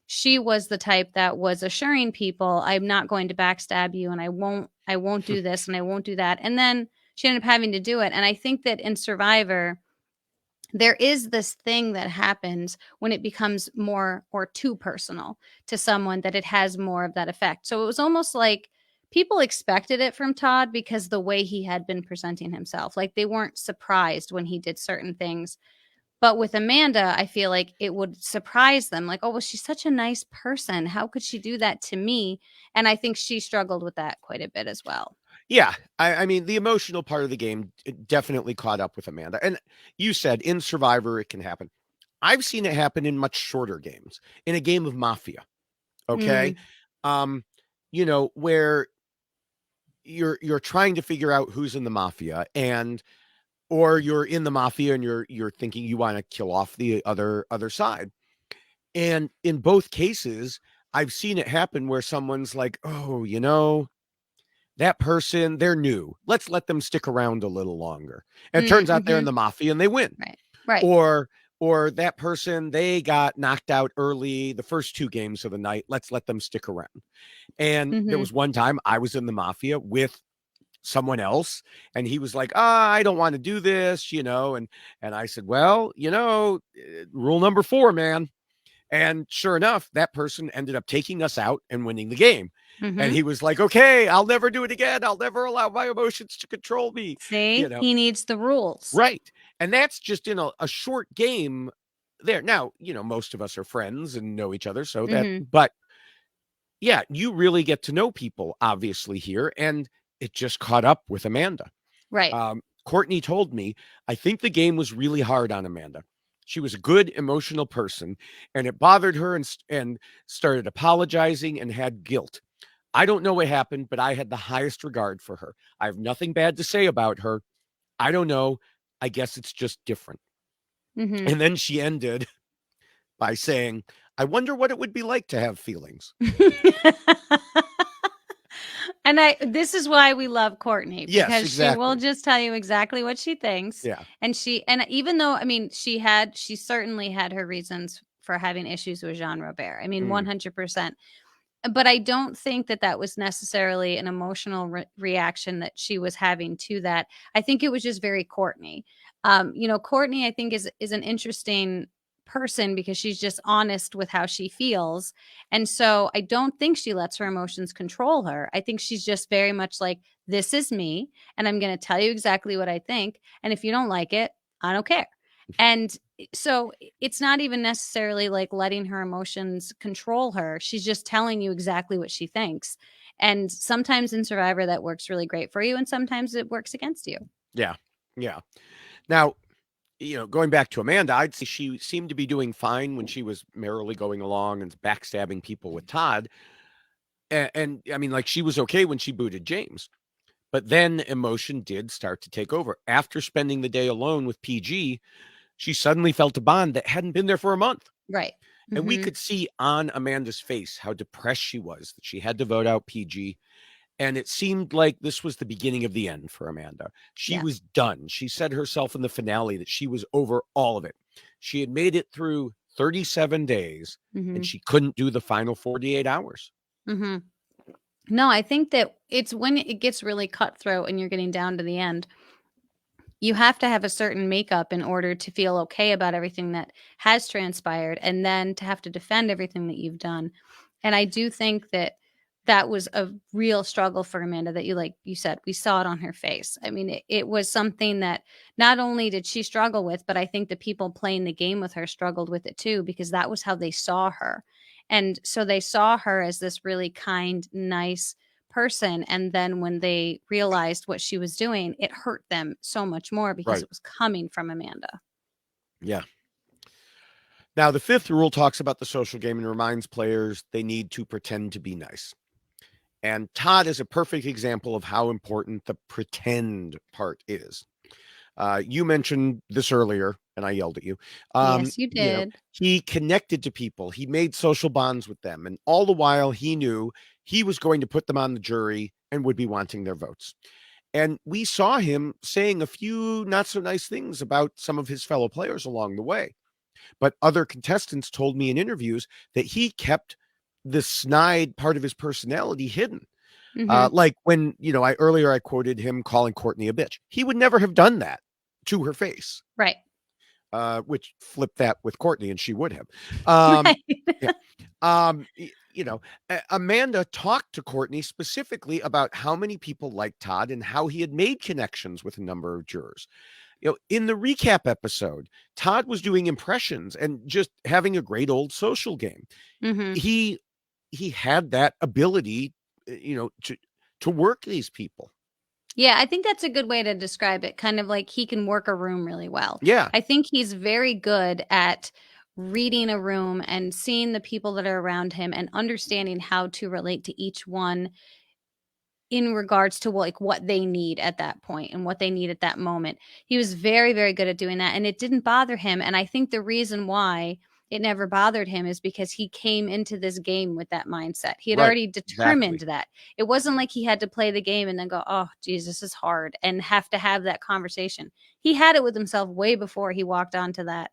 She was the type that was assuring people, I'm not going to backstab you, and I won't do this and I won't do that. And then she ended up having to do it. And I think that in Survivor, there is this thing that happens when it becomes more or too personal to someone, that it has more of that effect. So it was almost like people expected it from Todd because the way he had been presenting himself, like they weren't surprised when he did certain things. But with Amanda, I feel like it would surprise them. Like, oh, well, she's such a nice person. How could she do that to me? And I think she struggled with that quite a bit as well. Yeah. I mean, the emotional part of the game definitely caught up with Amanda. And you said in Survivor, it can happen. I've seen it happen in much shorter games, in a game of Mafia. Okay. Where you're trying to figure out who's in the Mafia, or you're in the Mafia and you're thinking you want to kill off the other side. And in both cases, I've seen it happen where someone's like, oh, that person, they're new. Let's let them stick around a little longer. And it turns out they're in the Mafia and they win. Right. Or that person, they got knocked out early the first 2 games of the night. Let's let them stick around. And there was one time I was in the Mafia with someone else, and he was like, I don't want to do this, and I said, well, rule number 4, man. And sure enough, that person ended up taking us out and winning the game. And he was like, okay, I'll never do it again. I'll never allow my emotions to control me. See, he needs the rules. Right. And that's just in a short game there. Now, most of us are friends and know each other. So but yeah, you really get to know people, obviously, here. And it just caught up with Amanda. Right. Courtney told me, I think the game was really hard on Amanda. She was a good emotional person, and it bothered her and started apologizing and had guilt. I don't know what happened, but I had the highest regard for her. I have nothing bad to say about her. I don't know. I guess it's just different. Mm-hmm. And then she ended by saying, I wonder what it would be like to have feelings. And this is why we love Courtney, Yes, because she will exactly. just tell you exactly what she thinks. Yeah. And even though, I mean, she certainly had her reasons for having issues with Jean Robert. I mean, 100%. But I don't think that was necessarily an emotional reaction that she was having to that. I think it was just very Courtney. Courtney, I think, is an interesting person because she's just honest with how she feels. And so I don't think she lets her emotions control her. I think she's just very much like, this is me, and I'm going to tell you exactly what I think. And if you don't like it, I don't care. And so it's not even necessarily like letting her emotions control her. She's just telling you exactly what she thinks. And sometimes in Survivor that works really great for you, and sometimes it works against you. Yeah. Yeah. Now, going back to Amanda, I'd say she seemed to be doing fine when she was merrily going along and backstabbing people with Todd. And I mean, like, she was okay when she booted James. But then emotion did start to take over. After spending the day alone with PG, she suddenly felt a bond that hadn't been there for a month. Right. And we could see on Amanda's face how depressed she was that she had to vote out PG. And it seemed like this was the beginning of the end for Amanda. She was done. She said herself in the finale that she was over all of it. She had made it through 37 days and she couldn't do the final 48 hours. No, I think that it's when it gets really cutthroat and you're getting down to the end. You have to have a certain makeup in order to feel okay about everything that has transpired, and then to have to defend everything that you've done. And I do think that was a real struggle for Amanda, that like you said, we saw it on her face. I mean, it was something that not only did she struggle with, but I think the people playing the game with her struggled with it too, because that was how they saw her. And so they saw her as this really kind, nice person. And then when they realized what she was doing, it hurt them so much more because it was coming from Amanda. Yeah. Now, the fifth rule talks about the social game and reminds players they need to pretend to be nice. And Todd is a perfect example of how important the pretend part is. You mentioned this earlier, and I yelled at you. Yes, you did. He connected to people. He made social bonds with them. And all the while, he knew he was going to put them on the jury and would be wanting their votes. And we saw him saying a few not so nice things about some of his fellow players along the way. But other contestants told me in interviews that he kept the snide part of his personality hidden. Like when, I quoted him calling Courtney a bitch. He would never have done that to her face. Right. Which flipped that with Courtney, and she would have. Right. Yeah. Amanda talked to Courtney specifically about how many people liked Todd and how he had made connections with a number of jurors. In the recap episode, Todd was doing impressions and just having a great old social game. He had that ability, to work these people. Yeah, I think that's a good way to describe it. Kind of like he can work a room really well. Yeah. I think he's very good at reading a room and seeing the people that are around him and understanding how to relate to each one in regards to like what they need at that point and what they need at that moment. He was very, very good at doing that, and it didn't bother him. And I think the reason why it never bothered him is because he came into this game with that mindset. He had already determined that. It wasn't like he had to play the game and then go, oh, geez, this is hard, and have to have that conversation. He had it with himself way before he walked onto that,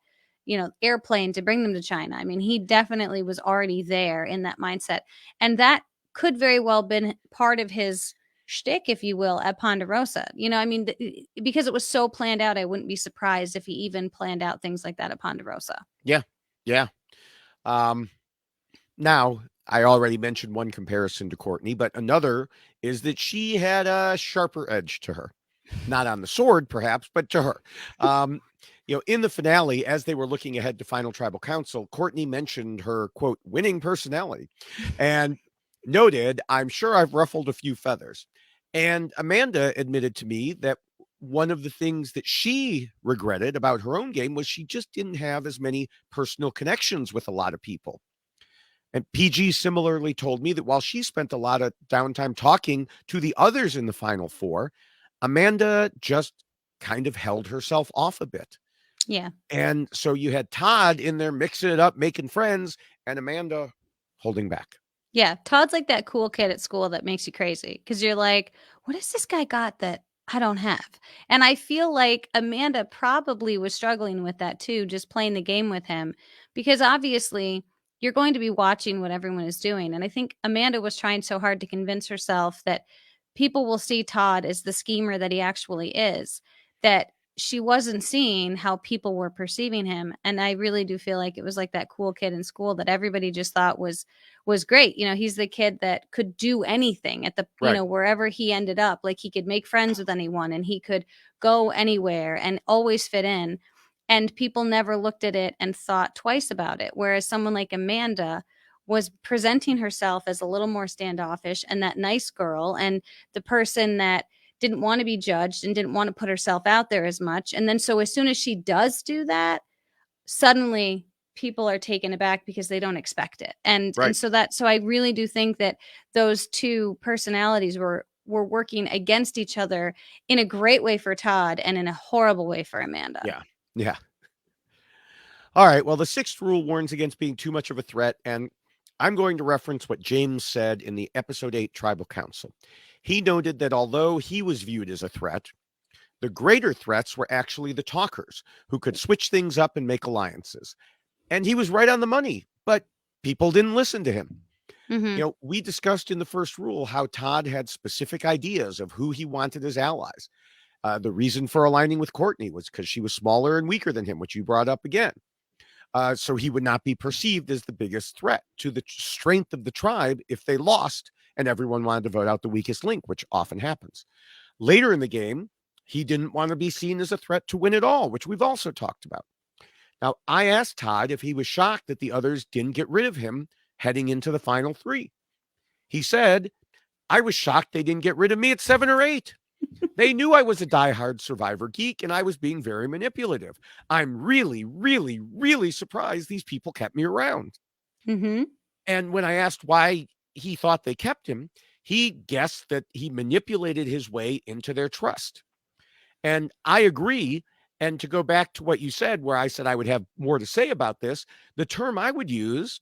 airplane to bring them to China. I mean, he definitely was already there in that mindset. And that could very well been part of his shtick, if you will, at Ponderosa. Because it was so planned out, I wouldn't be surprised if he even planned out things like that at Ponderosa. Yeah. Yeah. Now, I already mentioned one comparison to Courtney, but another is that she had a sharper edge to her. Not on the sword, perhaps, but to her. In the finale, as they were looking ahead to Final Tribal Council, Courtney mentioned her, quote, winning personality and noted, I'm sure I've ruffled a few feathers. And Amanda admitted to me that one of the things that she regretted about her own game was she just didn't have as many personal connections with a lot of people. And PG similarly told me that while she spent a lot of downtime talking to the others in the final four, Amanda just kind of held herself off a bit. Yeah. And so you had Todd in there mixing it up, making friends, and Amanda holding back. Yeah. Todd's like that cool kid at school that makes you crazy because you're like, what has this guy got that I don't have? And I feel like Amanda probably was struggling with that too, just playing the game with him, because obviously you're going to be watching what everyone is doing. And I think Amanda was trying so hard to convince herself that people will see Todd as the schemer that he actually is, that she wasn't seeing how people were perceiving him. And I really do feel like it was like that cool kid in school that everybody just thought was great. You know, he's the kid that could do anything at the, you Right. know, wherever he ended up, like he could make friends with anyone and he could go anywhere and always fit in. And people never looked at it and thought twice about it. Whereas someone like Amanda was presenting herself as a little more standoffish and that nice girl and the person that didn't want to be judged and didn't want to put herself out there as much. And then so as soon as she does do that, suddenly people are taken aback because they don't expect it. And Right. so I really do think that those two personalities were working against each other in a great way for Todd and in a horrible way for Amanda. Yeah. Yeah. All right. Well, the sixth rule warns against being too much of a threat. And I'm going to reference what James said in the episode 8 Tribal Council. He noted that although he was viewed as a threat, the greater threats were actually the talkers who could switch things up and make alliances. And he was right on the money, but people didn't listen to him. Mm-hmm. We discussed in the first rule how Todd had specific ideas of who he wanted as allies. The reason for aligning with Courtney was because she was smaller and weaker than him, which you brought up again. So he would not be perceived as the biggest threat to the strength of the tribe if they lost and everyone wanted to vote out the weakest link, which often happens. Later in the game, he didn't want to be seen as a threat to win at all, which we've also talked about. Now, I asked Todd if he was shocked that the others didn't get rid of him heading into the final 3. He said, I was shocked they didn't get rid of me at 7 or 8. They knew I was a diehard Survivor geek and I was being very manipulative. I'm really, really, really surprised these people kept me around. Mm-hmm. And when I asked why he thought they kept him, he guessed that he manipulated his way into their trust. And I agree. And to go back to what you said, where I said I would have more to say about this, the term I would use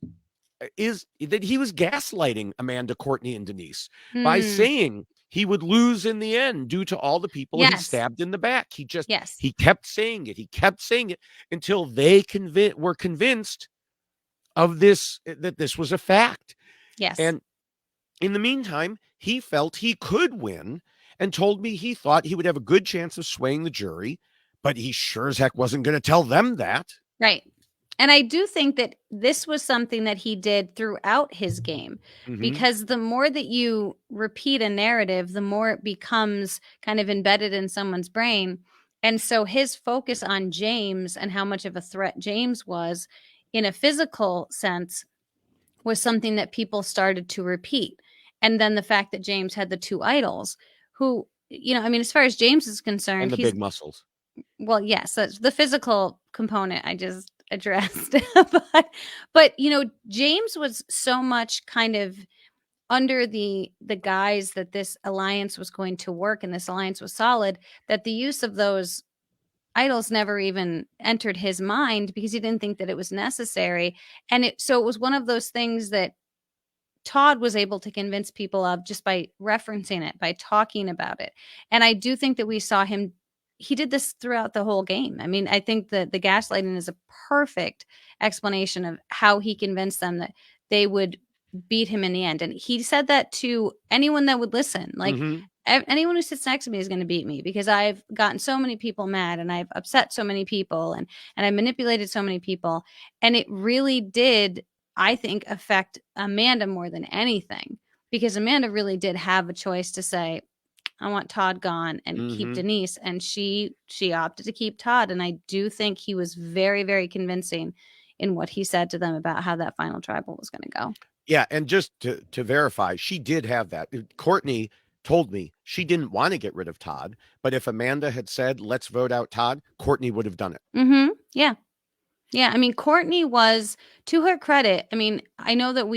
is that he was gaslighting Amanda, Courtney, and Denise by saying he would lose in the end due to all the people he stabbed in the back. He kept saying it. He kept saying it until they were convinced of this, that this was a fact. Yes. And in the meantime, he felt he could win and told me he thought he would have a good chance of swaying the jury, but he sure as heck wasn't going to tell them that. Right. And I do think that this was something that he did throughout his game, because the more that you repeat a narrative, the more it becomes kind of embedded in someone's brain. And so his focus on James and how much of a threat James was in a physical sense was something that people started to repeat. And then the fact that James had the 2 idols who, you know, I mean, as far as James is concerned, and the big muscles. Well, yes, that's the physical component I just addressed. but you know, James was so much kind of under the guise that this alliance was going to work and this alliance was solid, that the use of those idols never even entered his mind because he didn't think that it was necessary. And so it was one of those things that Todd was able to convince people of just by referencing it, by talking about it. And I do think that we saw him, he did this throughout the whole game. I mean, I think that the gaslighting is a perfect explanation of how he convinced them that they would beat him in the end. And he said that to anyone that would listen. Like, anyone who sits next to me is going to beat me because I've gotten so many people mad and I've upset so many people and I manipulated so many people. And it really did, I think, affect Amanda more than anything, because Amanda really did have a choice to say, I want Todd gone and keep Denise. And she opted to keep Todd. And I do think he was very, very convincing in what he said to them about how that final tribal was going to go. Yeah. And just to verify, she did have that. Courtney told me she didn't want to get rid of Todd, but if Amanda had said, let's vote out Todd, Courtney would have done it. Yeah. Yeah. I mean, Courtney was, to her credit, I mean, I know that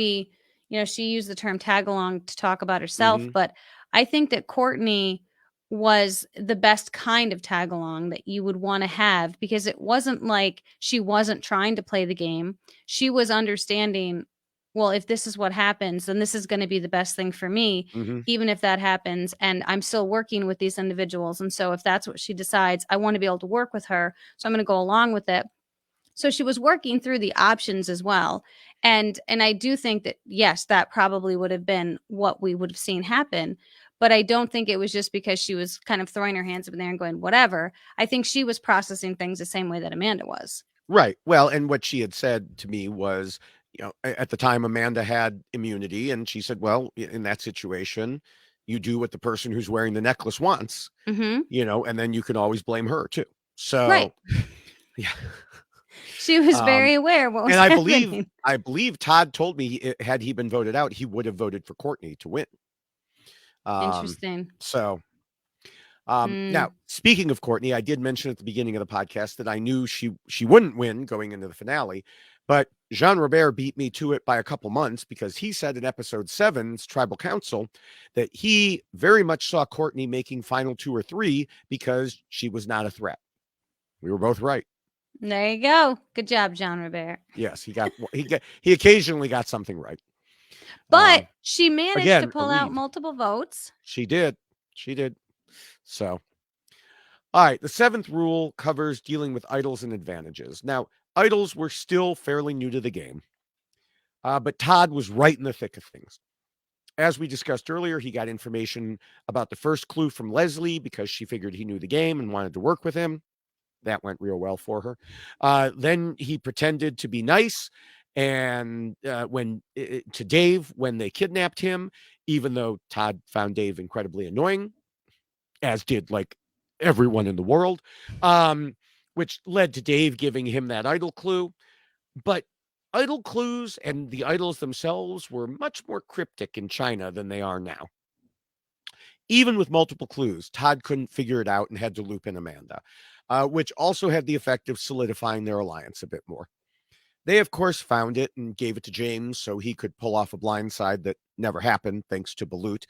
she used the term tag along to talk about herself, but I think that Courtney was the best kind of tag along that you would want to have, because it wasn't like she wasn't trying to play the game. She was understanding, well, if this is what happens, then this is going to be the best thing for me, Mm-hmm. even if that happens. And I'm still working with these individuals. And so if that's what she decides, I want to be able to work with her. So I'm going to go along with it. So she was working through the options as well. And I do think that, yes, that probably would have been what we would have seen happen. But I don't think it was just because she was kind of throwing her hands up in there and going, whatever. I think she was processing things the same way that Amanda was. Right. Well, and what she had said to me was, at the time Amanda had immunity, and she said, well, in that situation, you do what the person who's wearing the necklace wants, Mm-hmm. and then you can always blame her too. Right. So, yeah. She was Um, very aware of what was and happening. I believe Todd told me had he been voted out, he would have voted for Courtney to win. Interesting. So Mm, now, speaking of Courtney, I did mention at the beginning of the podcast that I knew she wouldn't win going into the finale, but Jean Robert beat me to it by a couple months because he said in episode 7's Tribal Council that he very much saw Courtney making final 2 or 3 because she was not a threat. We were both right. there you go. Good job, John Robert. Yes, he occasionally got something right. But she managed to Again, a pull out read. multiple votes. She did. She did. So, all right. The 7th rule covers dealing with idols and advantages. Now, idols were still fairly new to the game, but Todd was right in the thick of things. As we discussed earlier, he got information about the first clue from Leslie because she figured he knew the game and wanted to work with him. That went real well for her. Then he pretended to be nice, and to Dave when they kidnapped him, even though Todd found Dave incredibly annoying, as did like everyone in the world, which led to Dave giving him that idol clue. But idol clues and the idols themselves were much more cryptic in China than they are now. Even with multiple clues, Todd couldn't figure it out and had to loop in Amanda, which also had the effect of solidifying their alliance a bit more. They, of course, found it and gave it to James so he could pull off a blindside that never happened, thanks to Balut.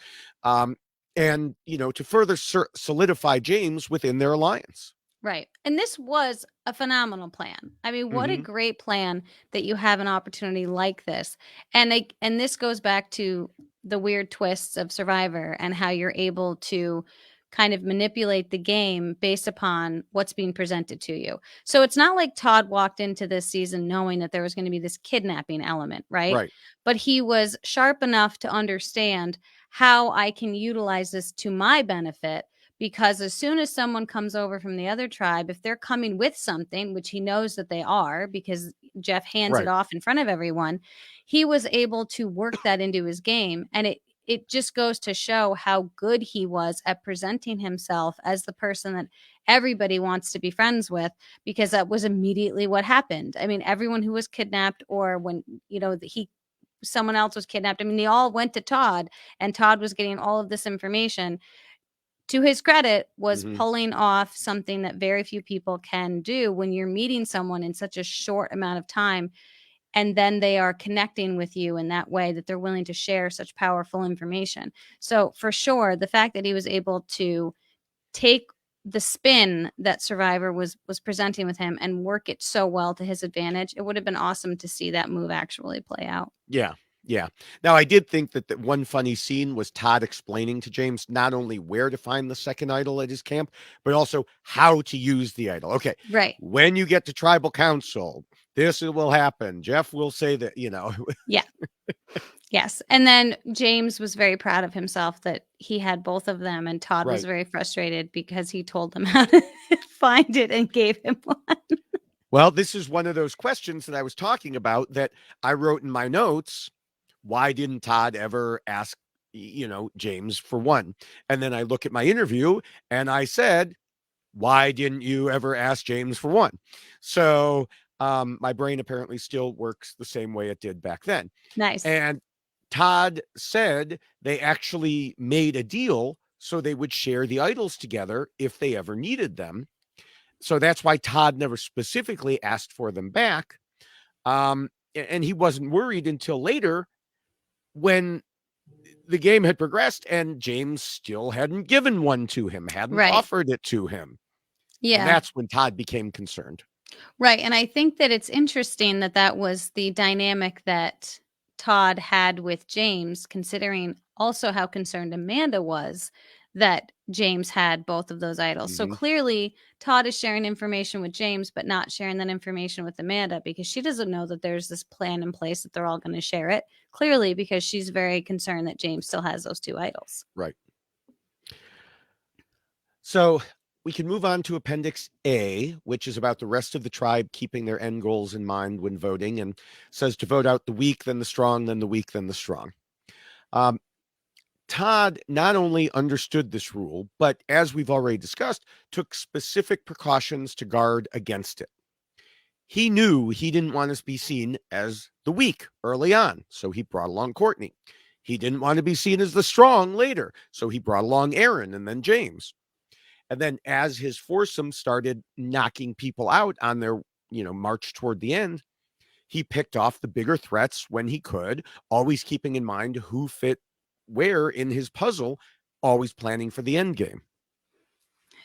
And, to further solidify James within their alliance. Right. And this was a phenomenal plan. I mean, what a Mm-hmm. great plan that you have an opportunity like this. And this goes back to the weird twists of Survivor and how you're able to kind of manipulate the game based upon what's being presented to you. So it's not like Todd walked into this season knowing that there was going to be this kidnapping element, right? Right. But he was sharp enough to understand how I can utilize this to my benefit, because as soon as someone comes over from the other tribe, if they're coming with something, which he knows that they are because Jeff hands it Right. off in front of everyone, he was able to work that into his game. And it just goes to show how good he was at presenting himself as the person that everybody wants to be friends with, because that was immediately what happened. I mean, everyone who was kidnapped, or when, someone else was kidnapped, I mean, they all went to Todd, and Todd was getting all of this information. To his credit, was Mm-hmm. pulling off something that very few people can do when you're meeting someone in such a short amount of time, and then they are connecting with you in that way that they're willing to share such powerful information. So for sure, the fact that he was able to take the spin that Survivor was presenting with him and work it so well to his advantage, it would have been awesome to see that move actually play out. Yeah. Yeah. Now, I did think that the one funny scene was Todd explaining to James not only where to find the second idol at his camp, but also how to use the idol. Okay. Right. When you get to Tribal Council, this will happen. Jeff will say that, Yeah. Yes. And then James was very proud of himself that he had both of them. And Todd was Right. very frustrated because he told them how to find it and gave him one. Well, this is one of those questions that I was talking about that I wrote in my notes. Why didn't Todd ever ask, James for one? And then I look at my interview and I said, why didn't you ever ask James for one? So my brain apparently still works the same way it did back then. Nice. And Todd said they actually made a deal so they would share the idols together if they ever needed them. So that's why Todd never specifically asked for them back. And he wasn't worried until later when the game had progressed and James still hadn't given one to him, hadn't Right. offered it to him. And Yeah. that's when Todd became concerned. Right. And I think that it's interesting that that was the dynamic that Todd had with James, considering also how concerned Amanda was that James had both of those idols. So Mhm. clearly, Todd is sharing information with James, but not sharing that information with Amanda because she doesn't know that there's this plan in place that they're all going to share it. Clearly, because she's very concerned that James still has those two idols. Right. So we can move on to Appendix A, which is about the rest of the tribe keeping their end goals in mind when voting, and says to vote out the weak, then the strong, then the weak, then the strong. Todd not only understood this rule, but as we've already discussed, took specific precautions to guard against it. He knew he didn't want to be seen as the weak early on, so he brought along Courtney. He didn't want to be seen as the strong later, so he brought along Aaron and then James. And then as his foursome started knocking people out on their, march toward the end, he picked off the bigger threats when he could, always keeping in mind who fit where in his puzzle, always planning for the end game.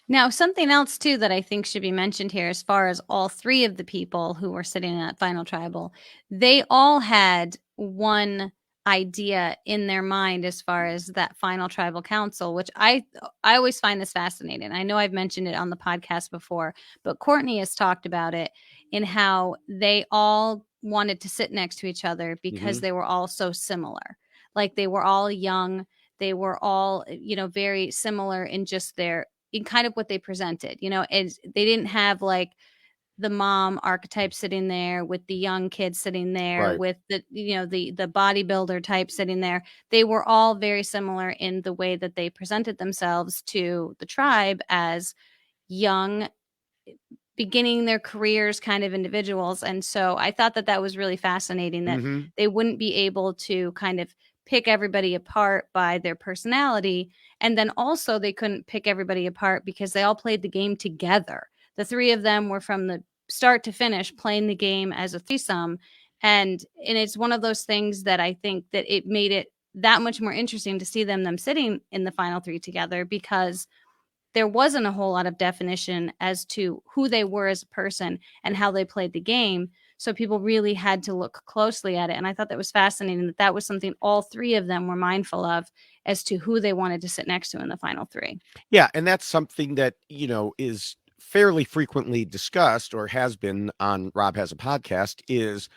Now, something else too that I think should be mentioned here, as far as all three of the people who were sitting in that final tribal, they all had one idea in their mind as far as that final tribal council, which I always find this fascinating. I know I've mentioned it on the podcast before, but Courtney has talked about it in how they all wanted to sit next to each other because they were all so similar. Like they were all young, they were all, very similar in just in kind of what they presented, as they didn't have like the mom archetype sitting there with the young kid sitting there Right. with the the bodybuilder type sitting there. They were all very similar in the way that they presented themselves to the tribe as young, beginning their careers kind of individuals. And so I thought that that was really fascinating that they wouldn't be able to kind of pick everybody apart by their personality. And then also they couldn't pick everybody apart because they all played the game together. The three of them were from the start to finish playing the game as a threesome. And it's one of those things that I think that it made it that much more interesting to see them sitting in the final three together, because there wasn't a whole lot of definition as to who they were as a person and how they played the game. So people really had to look closely at it. And I thought that was fascinating that that was something all three of them were mindful of as to who they wanted to sit next to in the final three. Yeah. And that's something that, is fairly frequently discussed or has been on Rob Has a Podcast is,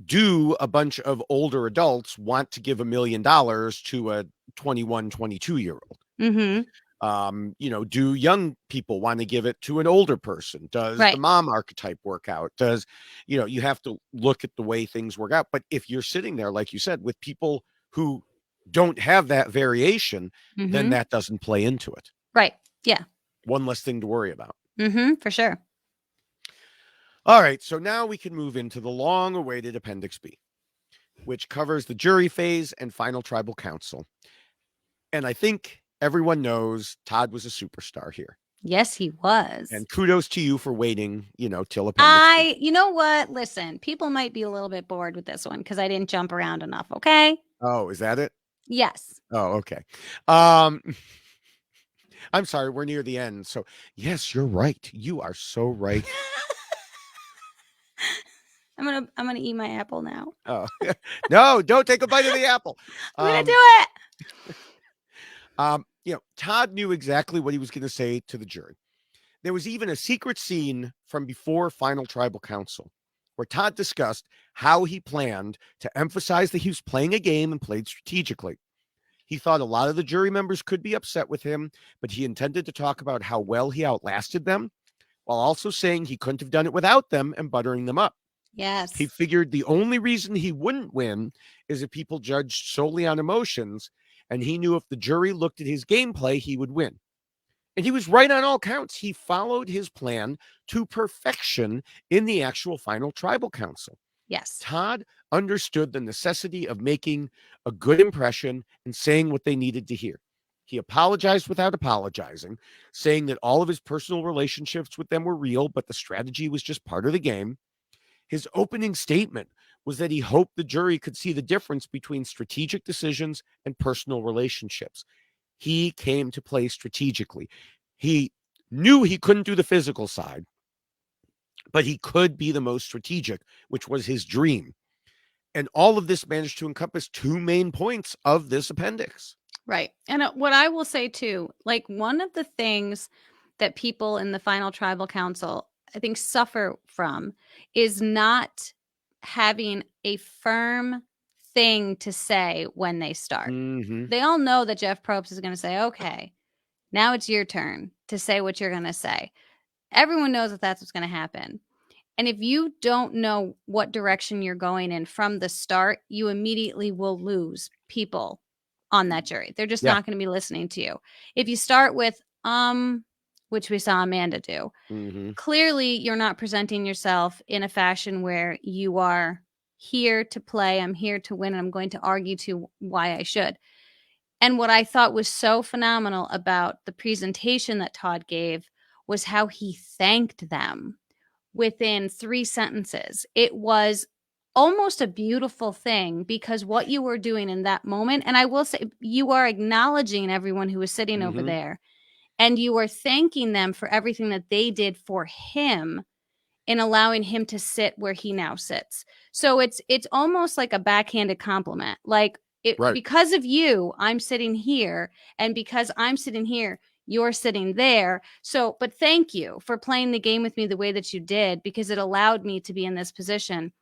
do a bunch of older adults want to give $1 million to a 21, 22-year-old? Mm-hmm. Do young people want to give it to an older person? Does the mom archetype work out? Does, you have to look at the way things work out. But if you're sitting there, like you said, with people who don't have that variation, then that doesn't play into it. Right. Yeah. One less thing to worry about. For sure. All right. So now we can move into the long-awaited Appendix B, which covers the jury phase and final tribal council. And I think everyone knows Todd was a superstar here. Yes, he was. And kudos to you for waiting, till Appendix B. You know what? Listen, people might be a little bit bored with this one because I didn't jump around enough. Okay. Oh, is that it? Yes. Oh, okay. I'm sorry, we're near the end. So yes, you're right. You are so right. I'm gonna eat my apple now. Oh no, don't take a bite of the apple. I'm gonna do it. Todd knew exactly what he was going to say to the jury. There was even a secret scene from before final tribal council where Todd discussed how he planned to emphasize that he was playing a game and played strategically. He thought a lot of the jury members could be upset with him, but he intended to talk about how well he outlasted them, while also saying he couldn't have done it without them and buttering them up. Yes. He figured the only reason he wouldn't win is if people judged solely on emotions, and he knew if the jury looked at his gameplay, he would win. And he was right on all counts. He followed his plan to perfection in the actual final tribal council. Yes. Todd understood the necessity of making a good impression and saying what they needed to hear. He apologized without apologizing, saying that all of his personal relationships with them were real, but the strategy was just part of the game. His opening statement was that he hoped the jury could see the difference between strategic decisions and personal relationships. He came to play strategically. He knew he couldn't do the physical side, but he could be the most strategic, which was his dream. And all of this managed to encompass two main points of this appendix. Right. And what I will say too, like one of the things that people in the final tribal council, I think, suffer from is not having a firm thing to say when they start. Mm-hmm. They all know that Jeff Probst is going to say, okay, now it's your turn to say what you're going to say. Everyone knows that that's what's going to happen. And if you don't know what direction you're going in from the start, you immediately will lose people on that jury. They're just not going to be listening to you. If you start with, which we saw Amanda do, clearly you're not presenting yourself in a fashion where you are here to play, I'm here to win, and I'm going to argue to why I should. And what I thought was so phenomenal about the presentation that Todd gave was how he thanked them within 3 sentences. It was almost a beautiful thing because what you were doing in that moment, and I will say, you are acknowledging everyone who was sitting over there, and you are thanking them for everything that they did for him in allowing him to sit where he now sits. So it's almost like a backhanded compliment. Like, because of you, I'm sitting here, and because I'm sitting here, you're sitting there. So, but thank you for playing the game with me the way that you did, because it allowed me to be in this position.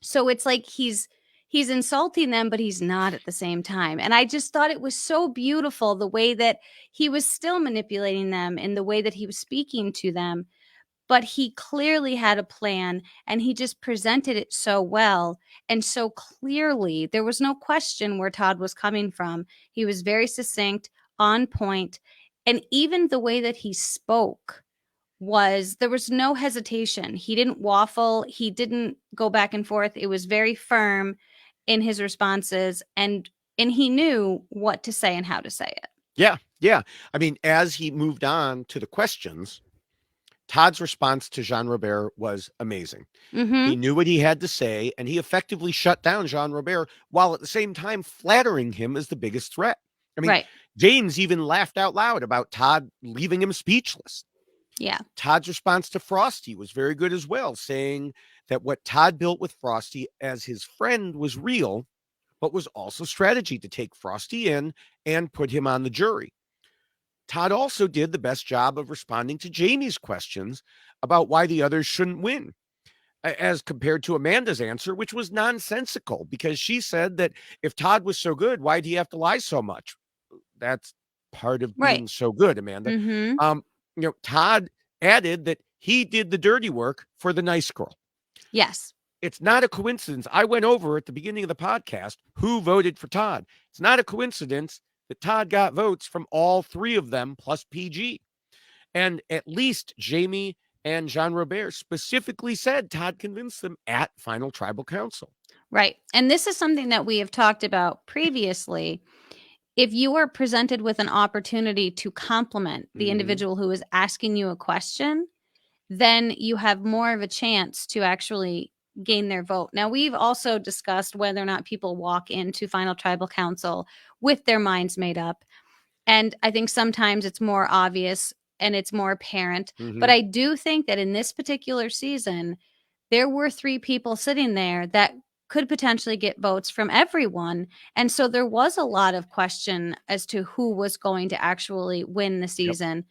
So it's like he's insulting them, but he's not at the same time. And I just thought it was so beautiful the way that he was still manipulating them in the way that he was speaking to them. But he clearly had a plan, and he just presented it so well and so clearly. There was no question where Todd was coming from. He was very succinct, on point. And even the way that he spoke there was no hesitation. He didn't waffle. He didn't go back and forth. It was very firm in his responses, and he knew what to say and how to say it. Yeah. I mean, as he moved on to the questions, Todd's response to Jean Robert was amazing. He knew what he had to say, and he effectively shut down Jean Robert while at the same time flattering him as the biggest threat. I mean, James even laughed out loud about Todd leaving him speechless. Yeah. Todd's response to Frosty was very good as well, saying that what Todd built with Frosty as his friend was real, but was also strategy to take Frosty in and put him on the jury. Todd also did the best job of responding to Jamie's questions about why the others shouldn't win, as compared to Amanda's answer, which was nonsensical, because she said that if Todd was so good, why did he have to lie so much? That's part of being so good, Amanda. Todd added that he did the dirty work for the nice girl. Yes. It's not a coincidence. I went over at the beginning of the podcast who voted for Todd. It's not a coincidence that Todd got votes from all 3 of them plus PG. And at least Jamie and Jean Robert specifically said Todd convinced them at Final Tribal Council. Right. And this is something that we have talked about previously. If you are presented with an opportunity to compliment the individual who is asking you a question, then you have more of a chance to actually gain their vote. Now, we've also discussed whether or not people walk into Final Tribal Council with their minds made up. And I think sometimes it's more obvious and it's more apparent. But I do think that in this particular season, there were 3 people sitting there that could potentially get votes from everyone. And so there was a lot of question as to who was going to actually win the season,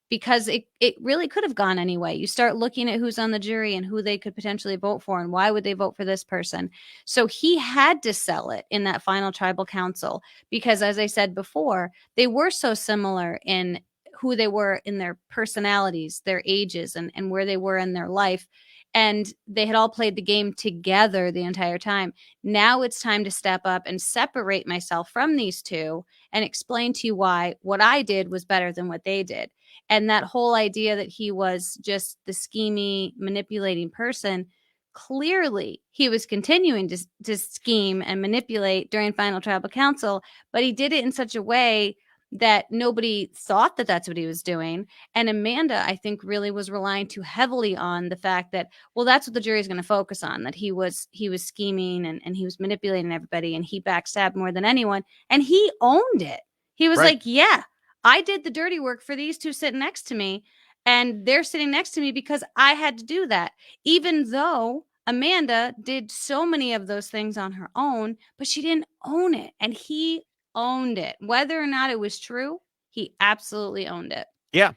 because it really could have gone anyway. You start looking at who's on the jury and who they could potentially vote for and why would they vote for this person. So he had to sell it in that Final Tribal Council because, as I said before, they were so similar in who they were in their personalities, their ages, and where they were in their life. And they had all played the game together the entire time. Now it's time to step up and separate myself from these 2 and explain to you why what I did was better than what they did. And that whole idea that he was just the schemy, manipulating person, clearly he was continuing to scheme and manipulate during Final Tribal Council, but he did it in such a way that nobody thought that that's what he was doing. And Amanda, I think, really was relying too heavily on the fact that, well, that's what the jury is going to focus on, that he was scheming and he was manipulating everybody and he backstabbed more than anyone. And he owned it. He was Right. like, yeah, I did the dirty work for these two sitting next to me. And they're sitting next to me because I had to do that, even though Amanda did so many of those things on her own, but she didn't own it. And he owned it. Whether or not it was true, he absolutely owned it. Yeah.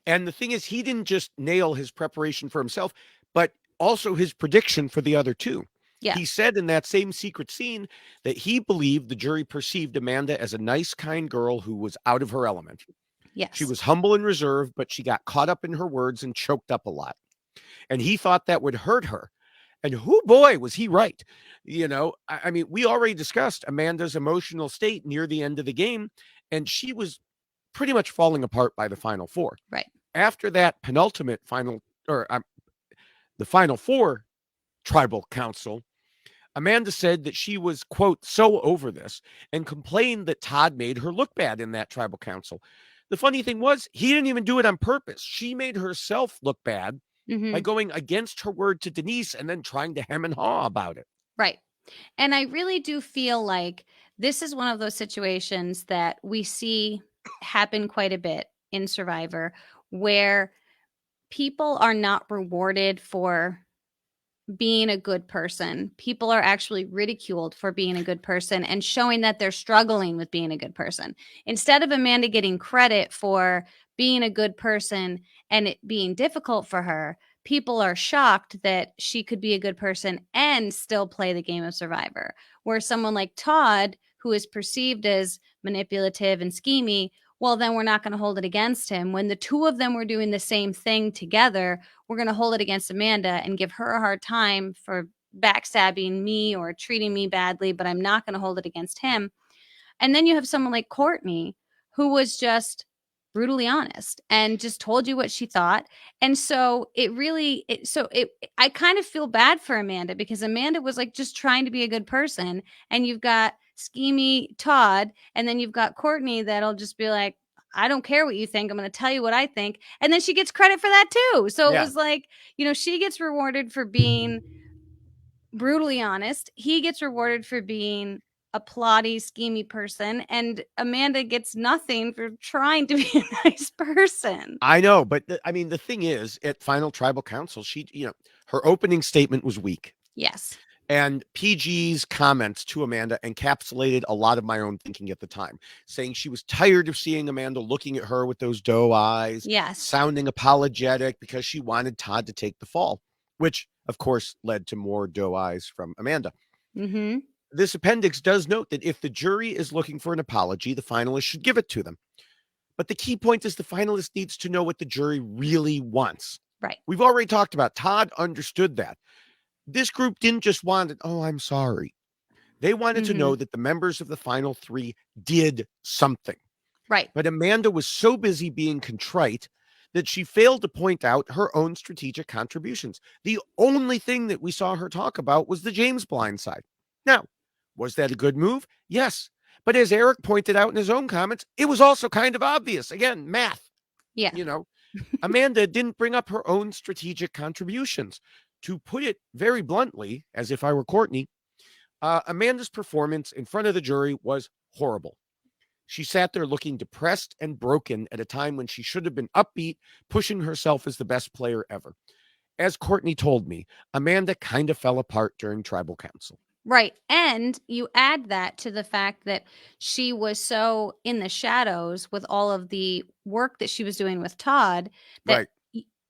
And the thing is, he didn't just nail his preparation for himself, but also his prediction for the other two. Yeah. He said in that same secret scene that he believed the jury perceived Amanda as a nice, kind girl who was out of her element. Yes. She was humble and reserved, but she got caught up in her words and choked up a lot. And he thought that would hurt her. And whoo boy, was he right. You know, I mean, we already discussed Amanda's emotional state near the end of the game, and she was pretty much falling apart by the final four. Right. After that penultimate final, or the final four tribal council, Amanda said that she was, quote, so over this and complained that Todd made her look bad in that tribal council. The funny thing was, he didn't even do it on purpose. She made herself look bad by going against her word to Denise and then trying to hem and haw about it. Right. And I really do feel like this is one of those situations that we see happen quite a bit in Survivor, where people are not rewarded for being a good person. People are actually ridiculed for being a good person and showing that they're struggling with being a good person. Instead of Amanda getting credit for being a good person and it being difficult for her, people are shocked that she could be a good person and still play the game of Survivor. Where someone like Todd, who is perceived as manipulative and schemy, well, then we're not going to hold it against him. When the two of them were doing the same thing together, we're going to hold it against Amanda and give her a hard time for backstabbing me or treating me badly, but I'm not going to hold it against him. And then you have someone like Courtney, who was just brutally honest and just told you what she thought. And so I kind of feel bad for Amanda, because Amanda was like just trying to be a good person. And you've got schemy Todd, and then you've got Courtney that'll just be like, I don't care what you think, I'm going to tell you what I think. And then she gets credit for that too. So Yeah. it was like, she gets rewarded for being brutally honest. He gets rewarded for being a plotty, schemy person, and Amanda gets nothing for trying to be a nice person. I know, but I mean, the thing is, at Final Tribal Council, her opening statement was weak. Yes. And PG's comments to Amanda encapsulated a lot of my own thinking at the time, saying she was tired of seeing Amanda looking at her with those doe eyes, Yes. sounding apologetic because she wanted Todd to take the fall, which, of course, led to more doe eyes from Amanda. Mm-hmm. This appendix does note that if the jury is looking for an apology, the finalist should give it to them. But the key point is the finalist needs to know what the jury really wants. Right. We've already talked about Todd understood that. This group didn't just want it, oh, I'm sorry. They wanted to know that the members of the final three did something. Right. But Amanda was so busy being contrite that she failed to point out her own strategic contributions. The only thing that we saw her talk about was the James blind side. Now, was that a good move? Yes. But as Eric pointed out in his own comments, it was also kind of obvious. Again, math. Yeah. Amanda didn't bring up her own strategic contributions. To put it very bluntly, as if I were Courtney, Amanda's performance in front of the jury was horrible. She sat there looking depressed and broken at a time when she should have been upbeat, pushing herself as the best player ever. As Courtney told me, Amanda kind of fell apart during Tribal Council. Right. And you add that to the fact that she was so in the shadows with all of the work that she was doing with Todd that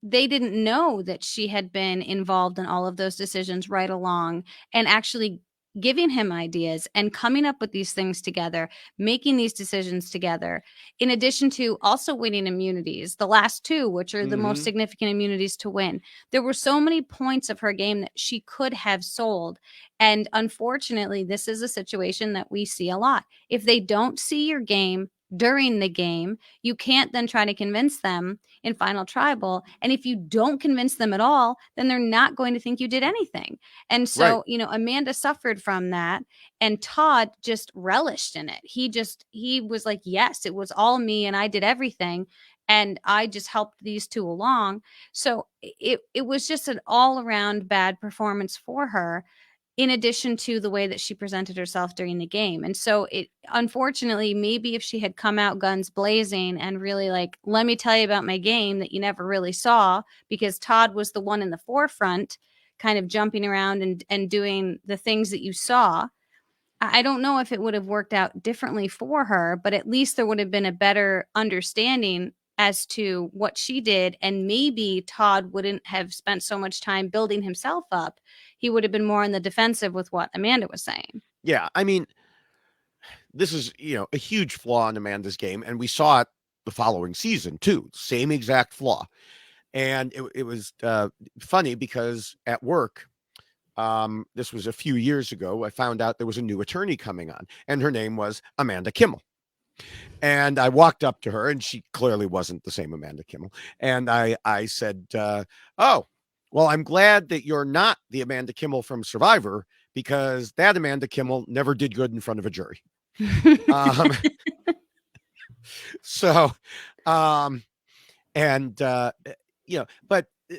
they didn't know that she had been involved in all of those decisions right along, and actually giving him ideas and coming up with these things together, making these decisions together, in addition to also winning immunities, the last two, which are the most significant immunities to win. There were so many points of her game that she could have sold. And unfortunately, this is a situation that we see a lot. If they don't see your game, during the game, you can't then try to convince them in final tribal. And if you don't convince them at all, then they're not going to think you did anything. And Right. so, Amanda suffered from that, and Todd just relished in it. He was like, yes, it was all me and I did everything. And I just helped these two along. So it was just an all around bad performance for her, in addition to the way that she presented herself during the game. And so unfortunately, maybe if she had come out guns blazing and really like, let me tell you about my game that you never really saw, because Todd was the one in the forefront, kind of jumping around and doing the things that you saw. I don't know if it would have worked out differently for her, but at least there would have been a better understanding as to what she did. And maybe Todd wouldn't have spent so much time building himself up. He would have been more on the defensive with what Amanda was saying. Yeah. I mean, this is, a huge flaw in Amanda's game. And we saw it the following season, too. Same exact flaw. And it was funny because at work, this was a few years ago, I found out there was a new attorney coming on, and her name was Amanda Kimmel. And I walked up to her, and she clearly wasn't the same Amanda Kimmel. And I said, oh, well, I'm glad that you're not the Amanda Kimmel from Survivor, because that Amanda Kimmel never did good in front of a jury. um, so, but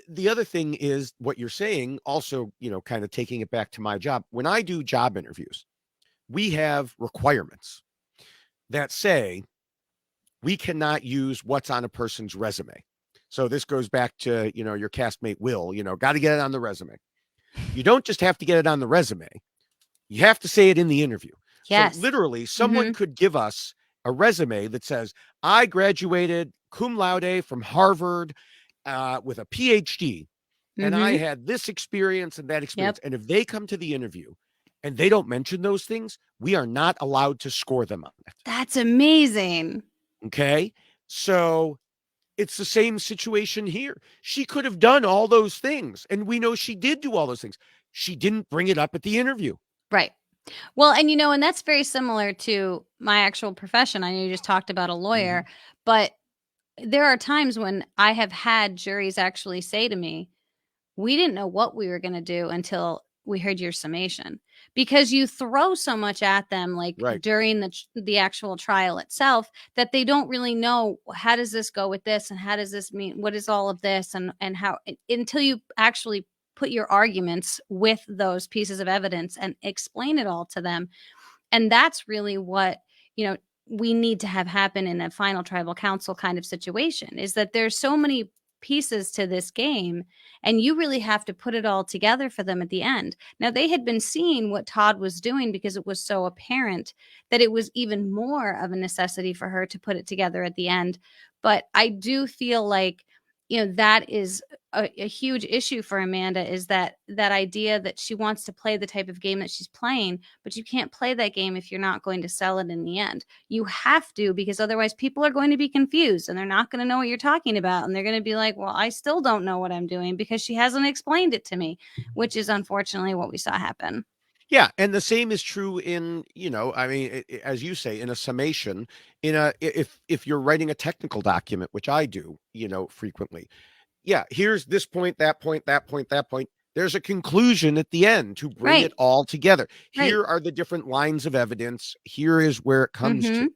the other thing is what you're saying also, kind of taking it back to my job. When I do job interviews, we have requirements that say we cannot use what's on a person's resume. So this goes back to, your castmate, Will, got to get it on the resume. You don't just have to get it on the resume. You have to say it in the interview. Yes. So literally someone could give us a resume that says, I graduated cum laude from Harvard with a PhD, and I had this experience and that experience. Yep. And if they come to the interview and they don't mention those things, we are not allowed to score them on it. That's amazing. Okay. So it's the same situation here. She could have done all those things, and we know she did do all those things. She didn't bring it up at the interview. Right. Well, and that's very similar to my actual profession. I know you just talked about a lawyer, but there are times when I have had juries actually say to me, we didn't know what we were going to do until we heard your summation, because you throw so much at them, like during the actual trial itself, that they don't really know, how does this go with this? And how does this mean? What is all of this? And how, until you actually put your arguments with those pieces of evidence and explain it all to them. And that's really what, we need to have happen in a final tribal council kind of situation, is that there's so many pieces to this game, and you really have to put it all together for them at the end. Now, they had been seeing what Todd was doing because it was so apparent that it was even more of a necessity for her to put it together at the end. But I do feel like, that is a huge issue for Amanda, is that idea that she wants to play the type of game that she's playing, but you can't play that game if you're not going to sell it in the end. You have to, because otherwise people are going to be confused and they're not going to know what you're talking about. And they're going to be like, well, I still don't know what I'm doing because she hasn't explained it to me, which is unfortunately what we saw happen. Yeah, and the same is true in, as you say, in a summation, if you're writing a technical document, which I do, frequently. Yeah, here's this point, that point, that point, that point. There's a conclusion at the end to bring it all together. Here are the different lines of evidence. Here is where it comes to.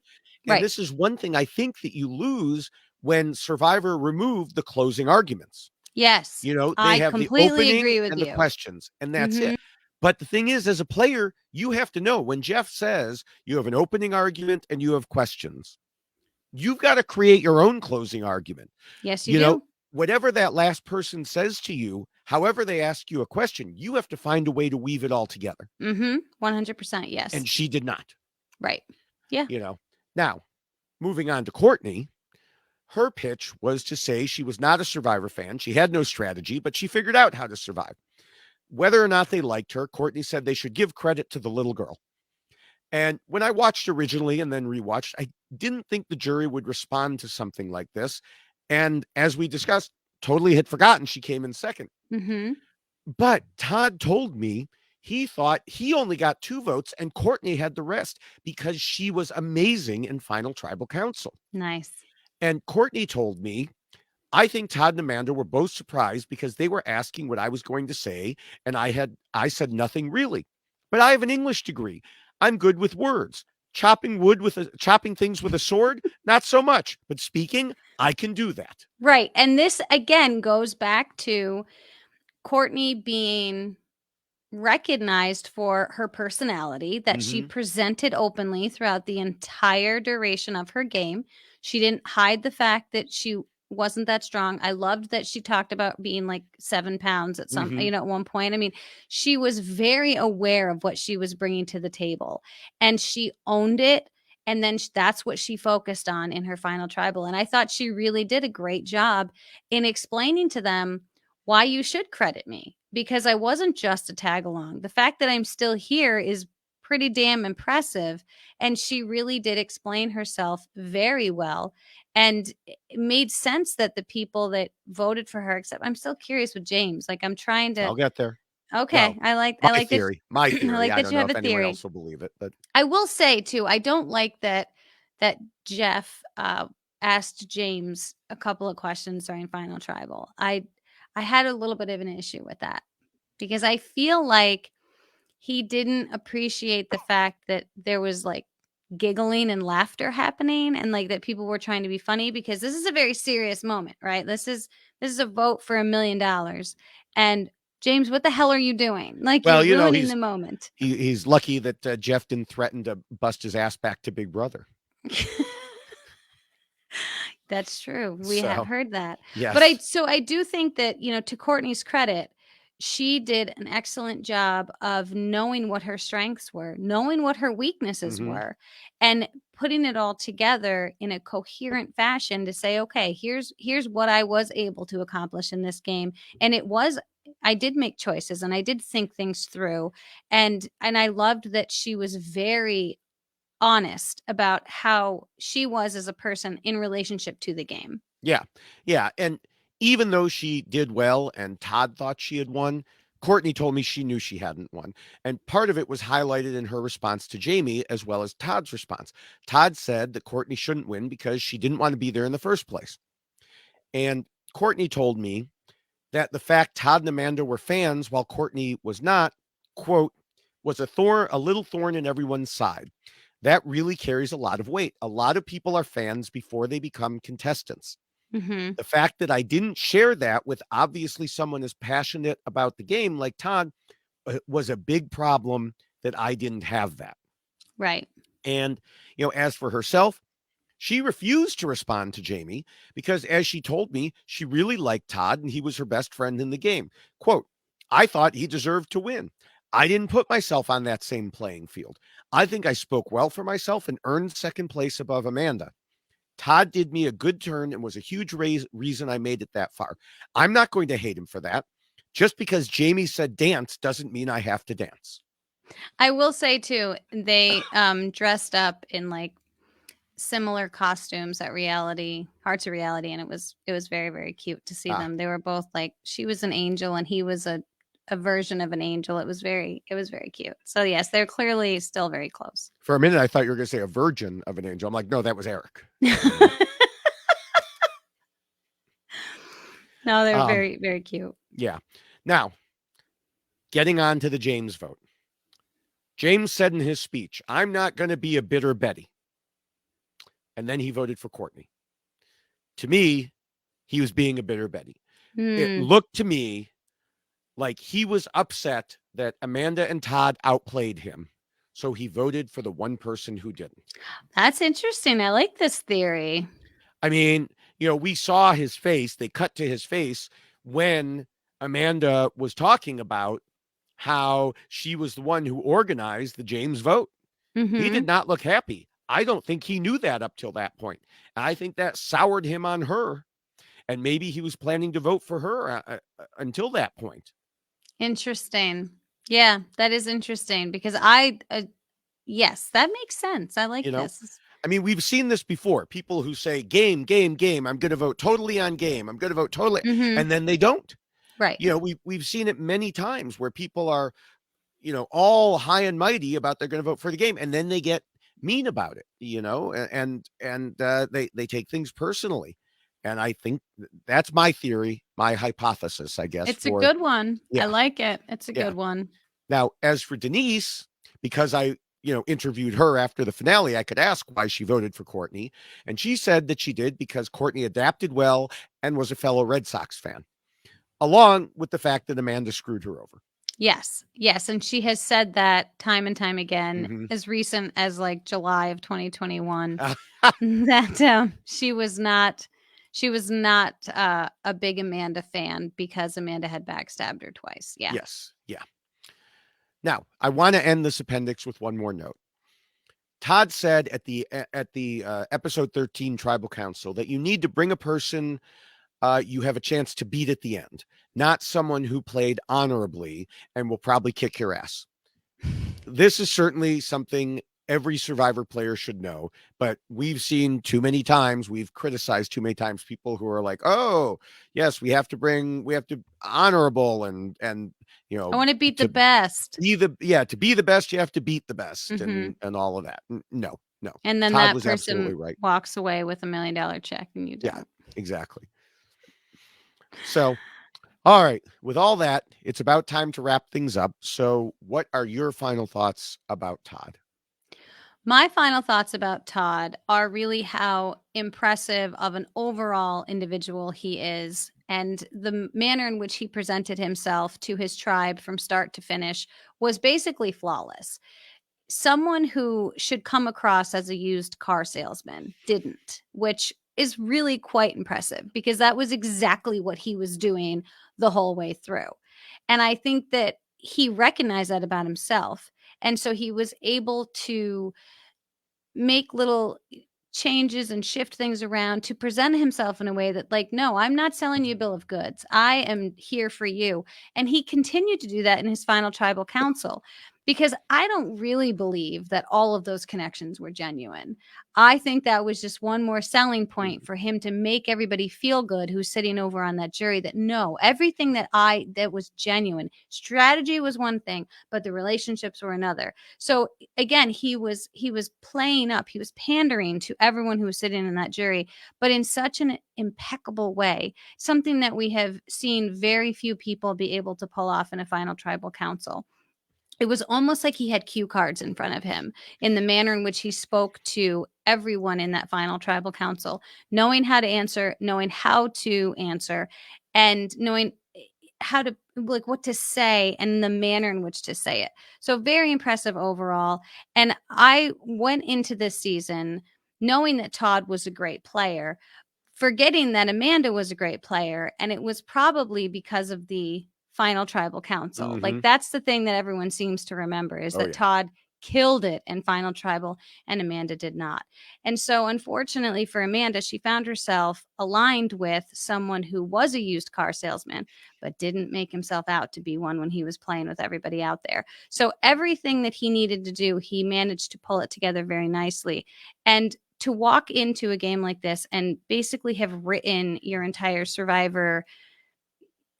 And this is one thing I think that you lose when Survivor removed the closing arguments. Yes. They have the opening and the questions, and that's it. But the thing is, as a player, you have to know when Jeff says you have an opening argument and you have questions, you've got to create your own closing argument. Yes, you do. Whatever that last person says to you, however they ask you a question, you have to find a way to weave it all together. 100%. Yes. And she did not. Right. Yeah. Now, moving on to Courtney, her pitch was to say she was not a Survivor fan. She had no strategy, but she figured out how to survive. Whether or not they liked her, Courtney said they should give credit to the little girl. And when I watched originally and then rewatched, I didn't think the jury would respond to something like this. And as we discussed, totally had forgotten she came in second. But Todd told me he thought he only got 2 votes and Courtney had the rest because she was amazing in Final Tribal Council. Nice. And Courtney told me, I think Todd and Amanda were both surprised because they were asking what I was going to say, and I said nothing really. But I have an English degree. I'm good with words. Chopping things with a sword, not so much. But speaking, I can do that. Right. And this again goes back to Courtney being recognized for her personality that she presented openly throughout the entire duration of her game. She didn't hide the fact that she wasn't that strong. I loved that she talked about being like 7 pounds at some, at one point. I mean, she was very aware of what she was bringing to the table and she owned it. And then that's what she focused on in her final tribal. And I thought she really did a great job in explaining to them why you should credit me, because I wasn't just a tag along. The fact that I'm still here is pretty damn impressive. And she really did explain herself very well. And it made sense that the people that voted for her, except I'm still curious with James. Like I'm trying to. I'll get there. Okay. Well, I like theory. My theory. I like I that don't you know have if a anyone theory. else will believe it, but I will say too, I don't like that Jeff asked James a couple of questions during Final Tribal. I had a little bit of an issue with that because I feel like he didn't appreciate the fact that there was like giggling and laughter happening and like that people were trying to be funny, because this is a very serious moment, right? This is a vote for $1 million. And James, what the hell are you doing? Like, well, you're ruining the moment. He's lucky that Jeff didn't threaten to bust his ass back to Big Brother. That's true. We have heard that. Yes. But I do think that, to Courtney's credit, she did an excellent job of knowing what her strengths were, knowing what her weaknesses were, and putting it all together in a coherent fashion to say, okay, here's what I was able to accomplish in this game. And I did make choices and I did think things through. And I loved that she was very honest about how she was as a person in relationship to the game. Yeah. And even though she did well and Todd thought she had won, Courtney told me she knew she hadn't won. And part of it was highlighted in her response to Jamie as well as Todd's response. Todd said that Courtney shouldn't win because she didn't want to be there in the first place. And Courtney told me that the fact Todd and Amanda were fans while Courtney was not, quote, was a little thorn in everyone's side. That really carries a lot of weight. A lot of people are fans before they become contestants. The fact that I didn't share that with obviously someone as passionate about the game like Todd was a big problem, that I didn't have that. Right. And, as for herself, she refused to respond to Jamie because, as she told me, she really liked Todd and he was her best friend in the game. Quote, I thought he deserved to win. I didn't put myself on that same playing field. I think I spoke well for myself and earned second place above Amanda. Todd did me a good turn and was a huge reason I made it that far. I'm not going to hate him for that. Just because Jamie said dance doesn't mean I have to dance. I will say too, they dressed up in like similar costumes at Hearts of Reality, and it was very, very cute to see them. They were both like, she was an angel and he was a version of an angel. It was very cute. So yes, they're clearly still very close. For a minute, I thought you were going to say a virgin of an angel. I'm like, no, that was Eric. No, they're very, very cute. Yeah. Now, getting on to the James vote. James said in his speech, I'm not going to be a bitter Betty. And then he voted for Courtney. To me, he was being a bitter Betty. It looked to me like he was upset that Amanda and Todd outplayed him. So he voted for the one person who didn't. That's interesting. I like this theory. I mean, we saw his face. They cut to his face when Amanda was talking about how she was the one who organized the James vote. He did not look happy. I don't think he knew that up till that point. And I think that soured him on her. And maybe he was planning to vote for her until that point. Interesting. Yeah, that is interesting because yes, that makes sense. I like this. I mean, we've seen this before. People who say game. I'm going to vote totally on game. I'm going to vote totally. And then they don't. Right. We've seen it many times where people are, all high and mighty about they're going to vote for the game, and then they get mean about it, they take things personally. And I think that's my theory, my hypothesis, I guess. It's a good one. I Yeah. like it. It's a Yeah. good one. Now, as for Denise, because I, interviewed her after the finale, I could ask why she voted for Courtney. And she said that she did because Courtney adapted well and was a fellow Red Sox fan, along with the fact that Amanda screwed her over. Yes. Yes. And she has said that time and time again, as recent as like July of 2021, that she was not a big Amanda fan because Amanda had backstabbed her twice. Yeah. Yes. Yeah. Now, I want to end this appendix with one more note. Todd said at the episode 13 Tribal Council that you need to bring a person you have a chance to beat at the end, not someone who played honorably and will probably kick your ass. This is certainly something every Survivor player should know, but we've seen too many times, we've criticized too many times people who are like, oh, yes, we have to honorable and I want to beat the best. to be the best, you have to beat the best and all of that. No. And then Todd that was person absolutely right. walks away with $1 million check and you don't. Yeah, exactly. So, all right, with all that, it's about time to wrap things up. So, what are your final thoughts about Todd? My final thoughts about Todd are really how impressive of an overall individual he is, and the manner in which he presented himself to his tribe from start to finish was basically flawless. Someone who should come across as a used car salesman didn't, which is really quite impressive because that was exactly what he was doing the whole way through. And I think that he recognized that about himself. And so he was able to make little changes and shift things around to present himself in a way that, like, no, I'm not selling you a bill of goods. I am here for you. And he continued to do that in his final tribal council because I don't really believe that all of those connections were genuine. I think that was just one more selling point for him to make everybody feel good who's sitting over on that jury that no, everything that was genuine. Strategy was one thing, but the relationships were another. So again, he was playing up, he was pandering to everyone who was sitting in that jury, but in such an impeccable way, something that we have seen very few people be able to pull off in a final tribal council. It was almost like he had cue cards in front of him in the manner in which he spoke to everyone in that final tribal council, knowing how to answer, knowing how to answer, and knowing how to, like, what to say and the manner in which to say it. So very impressive overall. And I went into this season knowing that Todd was a great player, forgetting that Amanda was a great player. And it was probably because of the final tribal council. Like, that's the thing that everyone seems to remember is that Todd killed it in final tribal and Amanda did not. And so unfortunately for Amanda, she found herself aligned with someone who was a used car salesman, but didn't make himself out to be one when he was playing with everybody out there. So everything that he needed to do, he managed to pull it together very nicely. And to walk into a game like this and basically have written your entire Survivor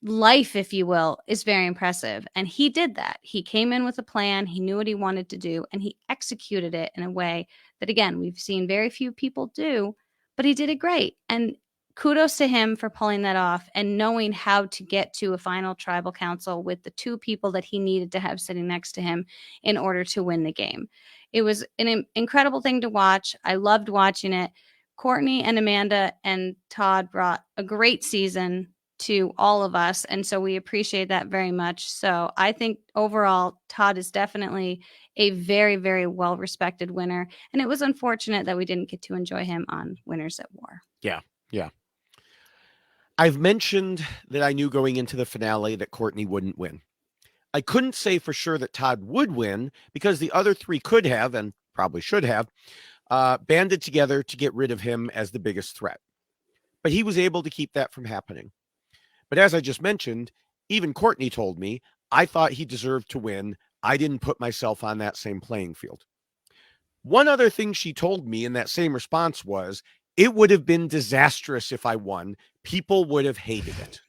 life, if you will, is very impressive. And he did that. He came in with a plan. He knew what he wanted to do, and he executed it in a way that, again, we've seen very few people do, but he did it great. And kudos to him for pulling that off and knowing how to get to a final tribal council with the two people that he needed to have sitting next to him in order to win the game. It was an incredible thing to watch. I loved watching it. Courtney and Amanda and Todd brought a great season to all of us, and so we appreciate that very much. So I think overall Todd is definitely a very, very well respected winner, and it was unfortunate that we didn't get to enjoy him on Winners at War. Yeah I've mentioned that I knew going into the finale that Courtney wouldn't win. I couldn't say for sure that Todd would win because the other three could have, and probably should have, banded together to get rid of him as the biggest threat, but he was able to keep that from happening. But as I just mentioned, even Courtney told me, I thought he deserved to win. I didn't put myself on that same playing field. One other thing she told me in that same response was, it would have been disastrous if I won. People would have hated it.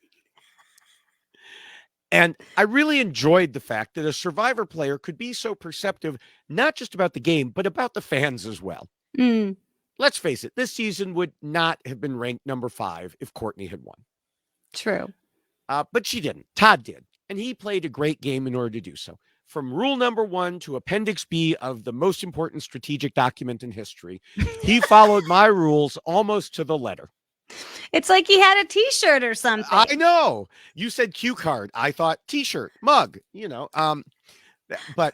And I really enjoyed the fact that a Survivor player could be so perceptive, not just about the game, but about the fans as well. Mm. Let's face it, this season would not have been ranked number 5 if Courtney had won. True. But she didn't. Todd did. And he played a great game in order to do so. From rule number 1 to Appendix B of the most important strategic document in history, he followed my rules almost to the letter. It's like he had a T-shirt or something. I know. You said cue card. I thought T-shirt, mug, but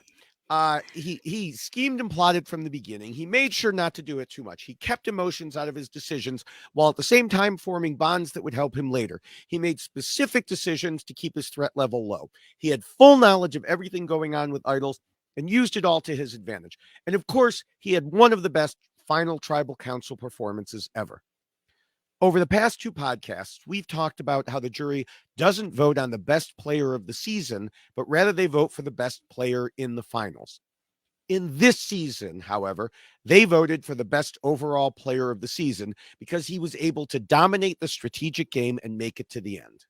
he schemed and plotted from the beginning. He made sure not to do it too much. He kept emotions out of his decisions while at the same time forming bonds that would help him later. He made specific decisions to keep his threat level low. He had full knowledge of everything going on with idols and used it all to his advantage. And of course, he had one of the best final tribal council performances ever. Over the past 2 podcasts, we've talked about how the jury doesn't vote on the best player of the season, but rather they vote for the best player in the finals. In this season, however, they voted for the best overall player of the season because he was able to dominate the strategic game and make it to the end.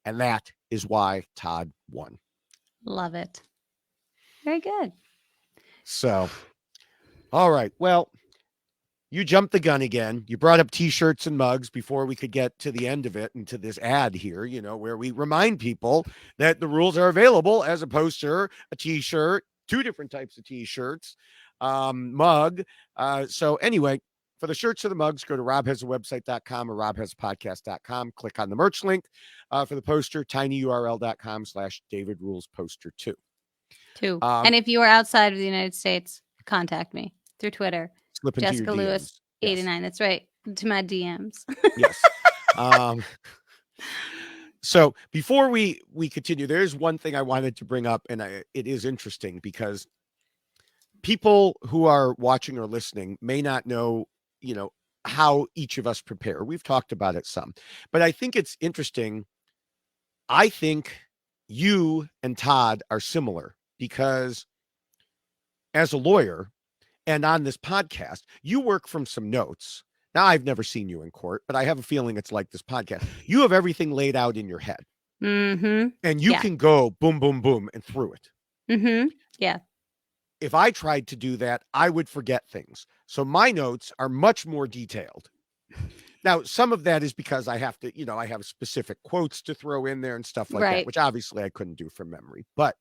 And that is why Todd won. Love it. Very good. So, all right. Well, you jumped the gun again. You brought up T-shirts and mugs before we could get to the end of it and to this ad here, where we remind people that the rules are available as a poster, a T-shirt, 2 different types of T-shirts, mug. So anyway, for the shirts or the mugs, go to robhasawebsite.com or robhasapodcast.com. Click on the merch link. For the poster, tinyurl.com/DavidRulesPoster2. And if you are outside of the United States, contact me through Twitter. Slip into Jessica your DMs. Lewis 89. Yes. That's right. To my DMs. Yes. So before we continue, there's one thing I wanted to bring up, and it is interesting because people who are watching or listening may not know, how each of us prepare. We've talked about it some, but I think it's interesting. I think you and Todd are similar because as a lawyer, and on this podcast, you work from some notes. Now, I've never seen you in court, but I have a feeling it's like this podcast. You have everything laid out in your head. Mm-hmm. And you can go boom, boom, boom, and through it. Mm-hmm. Yeah. If I tried to do that, I would forget things. So my notes are much more detailed. Now, some of that is because I have to, I have specific quotes to throw in there and stuff like that, which obviously I couldn't do from memory. But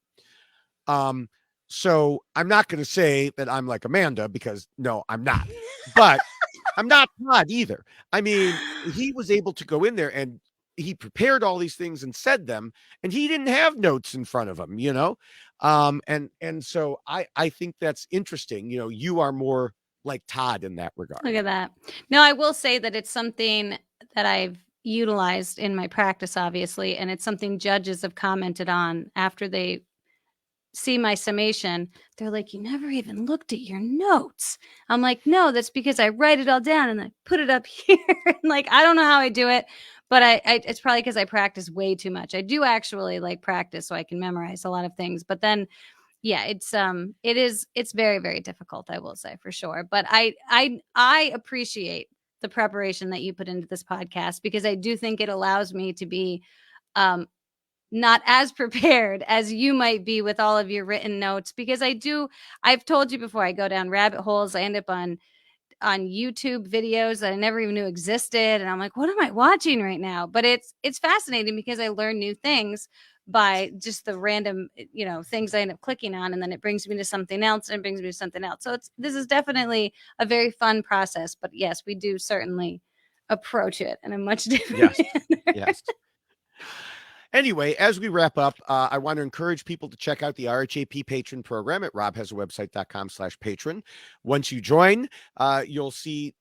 so I'm not going to say that I'm like Amanda because no, I'm not. But I'm not Todd either. I mean, he was able to go in there and he prepared all these things and said them, and he didn't have notes in front of him, and so I think that's interesting. You are more like Todd in that regard. Look at that. No, I will say that it's something that I've utilized in my practice, obviously, and it's something judges have commented on after they see my summation. They're like, you never even looked at your notes. I'm like, no, that's because I write it all down and I put it up here. And I don't know how I do it, but I it's probably because I practice way too much. I do actually practice so I can memorize a lot of things, but then yeah, it's very, very difficult, I will say, for sure. But I appreciate the preparation that you put into this podcast because I do think it allows me to be not as prepared as you might be with all of your written notes, because I've told you before, I go down rabbit holes. I end up on YouTube videos that I never even knew existed. And I'm like, what am I watching right now? But it's fascinating because I learn new things by just the random, things I end up clicking on. And then it brings me to something else and it brings me to something else. So this is definitely a very fun process, but yes, we do certainly approach it in a much different manner. Yes. Anyway, as we wrap up, I want to encourage people to check out the RHAP patron program at robhasawebsite.com/patron. Once you join, you'll see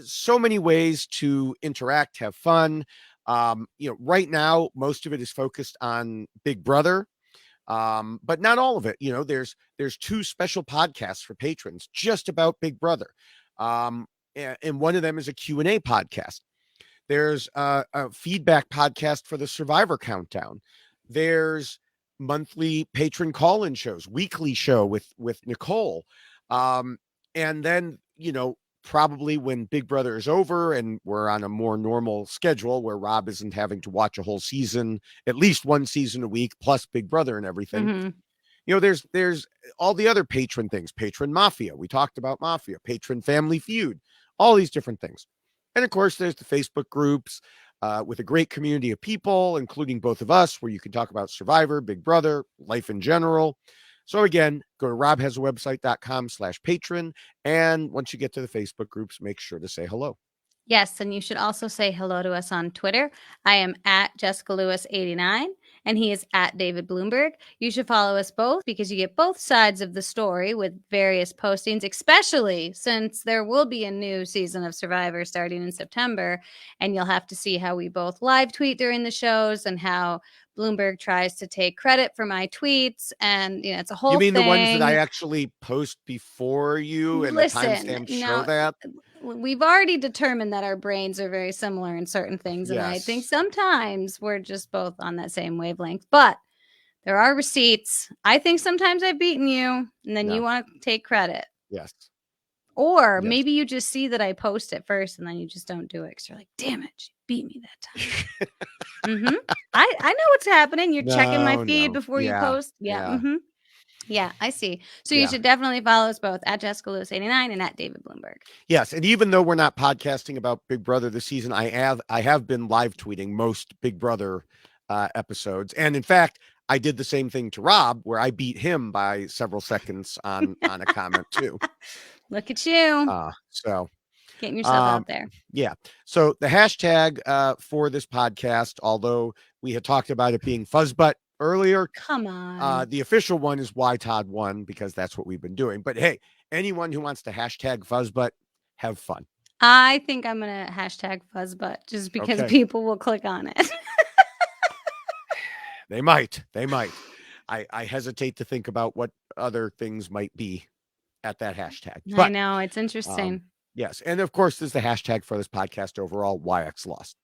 so many ways to interact, have fun. Right now, most of it is focused on Big Brother, but not all of it. There's 2 special podcasts for patrons just about Big Brother. And one of them is a Q&A podcast. There's a feedback podcast for the Survivor Countdown. There's monthly patron call-in shows, weekly show with Nicole. And then, probably when Big Brother is over and we're on a more normal schedule where Rob isn't having to watch a whole season, at least one season a week, plus Big Brother and everything. Mhm. There's all the other patron things, patron mafia. We talked about mafia, patron family feud, all these different things. And of course, there's the Facebook groups with a great community of people, including both of us, where you can talk about Survivor, Big Brother, life in general. So again, go to robhasawebsite.com/patron. And once you get to the Facebook groups, make sure to say hello. Yes, and you should also say hello to us on Twitter. I am at Jessica Lewis 89 and he is at David Bloomberg. You should follow us both because you get both sides of the story with various postings, especially since there will be a new season of Survivor starting in September. And you'll have to see how we both live tweet during the shows and how Bloomberg tries to take credit for my tweets. And, it's a whole You mean thing. the ones that I actually post before you and Listen, the timestamps show that? we've already determined that our brains are very similar in certain things. And I think Yes. sometimes we're just both on that same wavelength. But there are receipts. I think sometimes I've beaten you, and then No. you want to take credit. Yes. Or Yes. maybe you just see that I post it first, and then you just don't do it because you're like, damn it, she beat me that time. I know what's happening. You're checking my feed before you post. Yeah. Yeah, I see. So you should definitely follow us both at Jessica Lewis 89 and at David Bloomberg. Yes, and even though we're not podcasting about Big Brother this season, I have been live tweeting most Big Brother episodes, and in fact, I did the same thing to Rob, where I beat him by several seconds on a comment too. Look at you. So getting yourself out there. Yeah. So the hashtag for this podcast, although we had talked about it being Fuzzbutt earlier, come on. The official one is why Todd won, because that's what we've been doing. But hey, anyone who wants to hashtag Fuzzbutt, have fun. I think I'm going to hashtag Fuzzbutt just because people will click on it. They might. I hesitate to think about what other things might be at that hashtag. But, I know, it's interesting. Yes. And of course, there's the hashtag for this podcast overall, YXLost.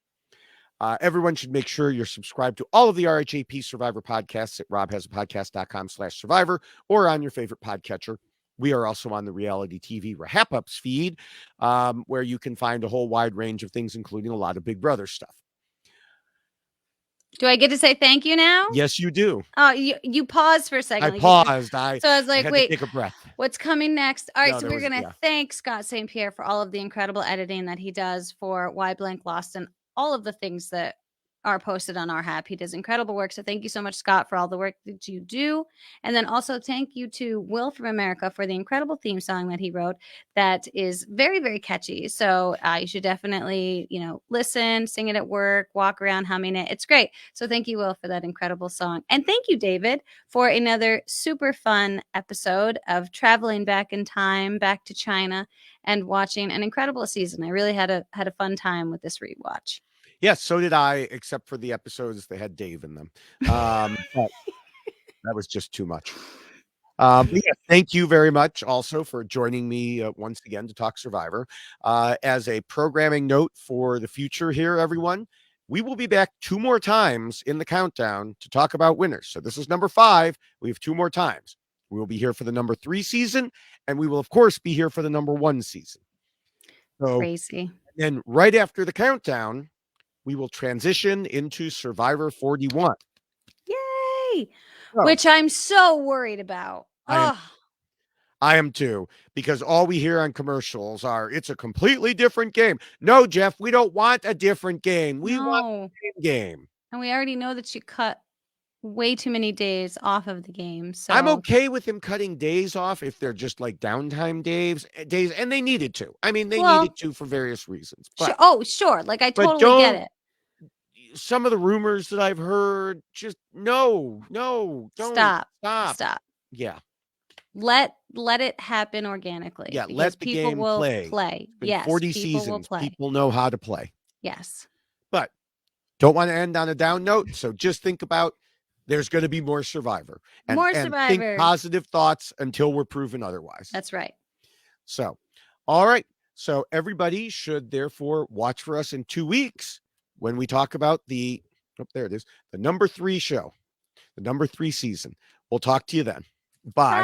Everyone should make sure you're subscribed to all of the RHAP Survivor podcasts at robhasapodcast.com/survivor or on your favorite podcatcher. We are also on the reality TV RHAP Ups feed, where you can find a whole wide range of things, including a lot of Big Brother stuff. Do I get to say thank you now? Yes, you do. Oh, you paused for a second. I paused. So I was like, wait, take a breath. What's coming next? All right, so we're going to thank Scott St. Pierre for all of the incredible editing that he does for Why Blank Lost and all of the things that are posted on RHAP. He does incredible work. So thank you so much, Scott, for all the work that you do. And then also thank you to Will from America for the incredible theme song that he wrote that is very, very catchy. So you should definitely, listen, sing it at work, walk around humming it. It's great. So thank you, Will, for that incredible song. And thank you, David, for another super fun episode of traveling back in time, back to China, and watching an incredible season. I really had a fun time with this rewatch. Yes, so did I, except for the episodes that had Dave in them. But that was just too much. Thank you very much also for joining me once again to talk Survivor. As a programming note for the future here, everyone, we will be back 2 more times in the countdown to talk about winners. So this is number 5. We have 2 more times. We will be here for the number 3 season, and we will, of course, be here for the number 1 season. So, crazy. And right after the countdown, we will transition into Survivor 41. Yay! Which I'm so worried about. I am too, because all we hear on commercials are, it's a completely different game. No, Jeff, we don't want a different game. We want the same game. And we already know that you cut way too many days off of the game. So I'm okay with him cutting days off if they're just like downtime days, and they needed to. I mean, they needed to for various reasons. But, sure. Like, I totally get it. Some of the rumors that I've heard, just no, don't stop. Yeah. Let it happen organically. Yeah, let the people game will play. Yes, 40 people seasons. will play. People know how to play. Yes. But don't want to end on a down note. So just think about there's going to be more Survivor. And think positive thoughts until we're proven otherwise. That's right. So, all right. So everybody should therefore watch for us in 2 weeks when we talk about the number 3 show, the number 3 season. We'll talk to you then. Bye.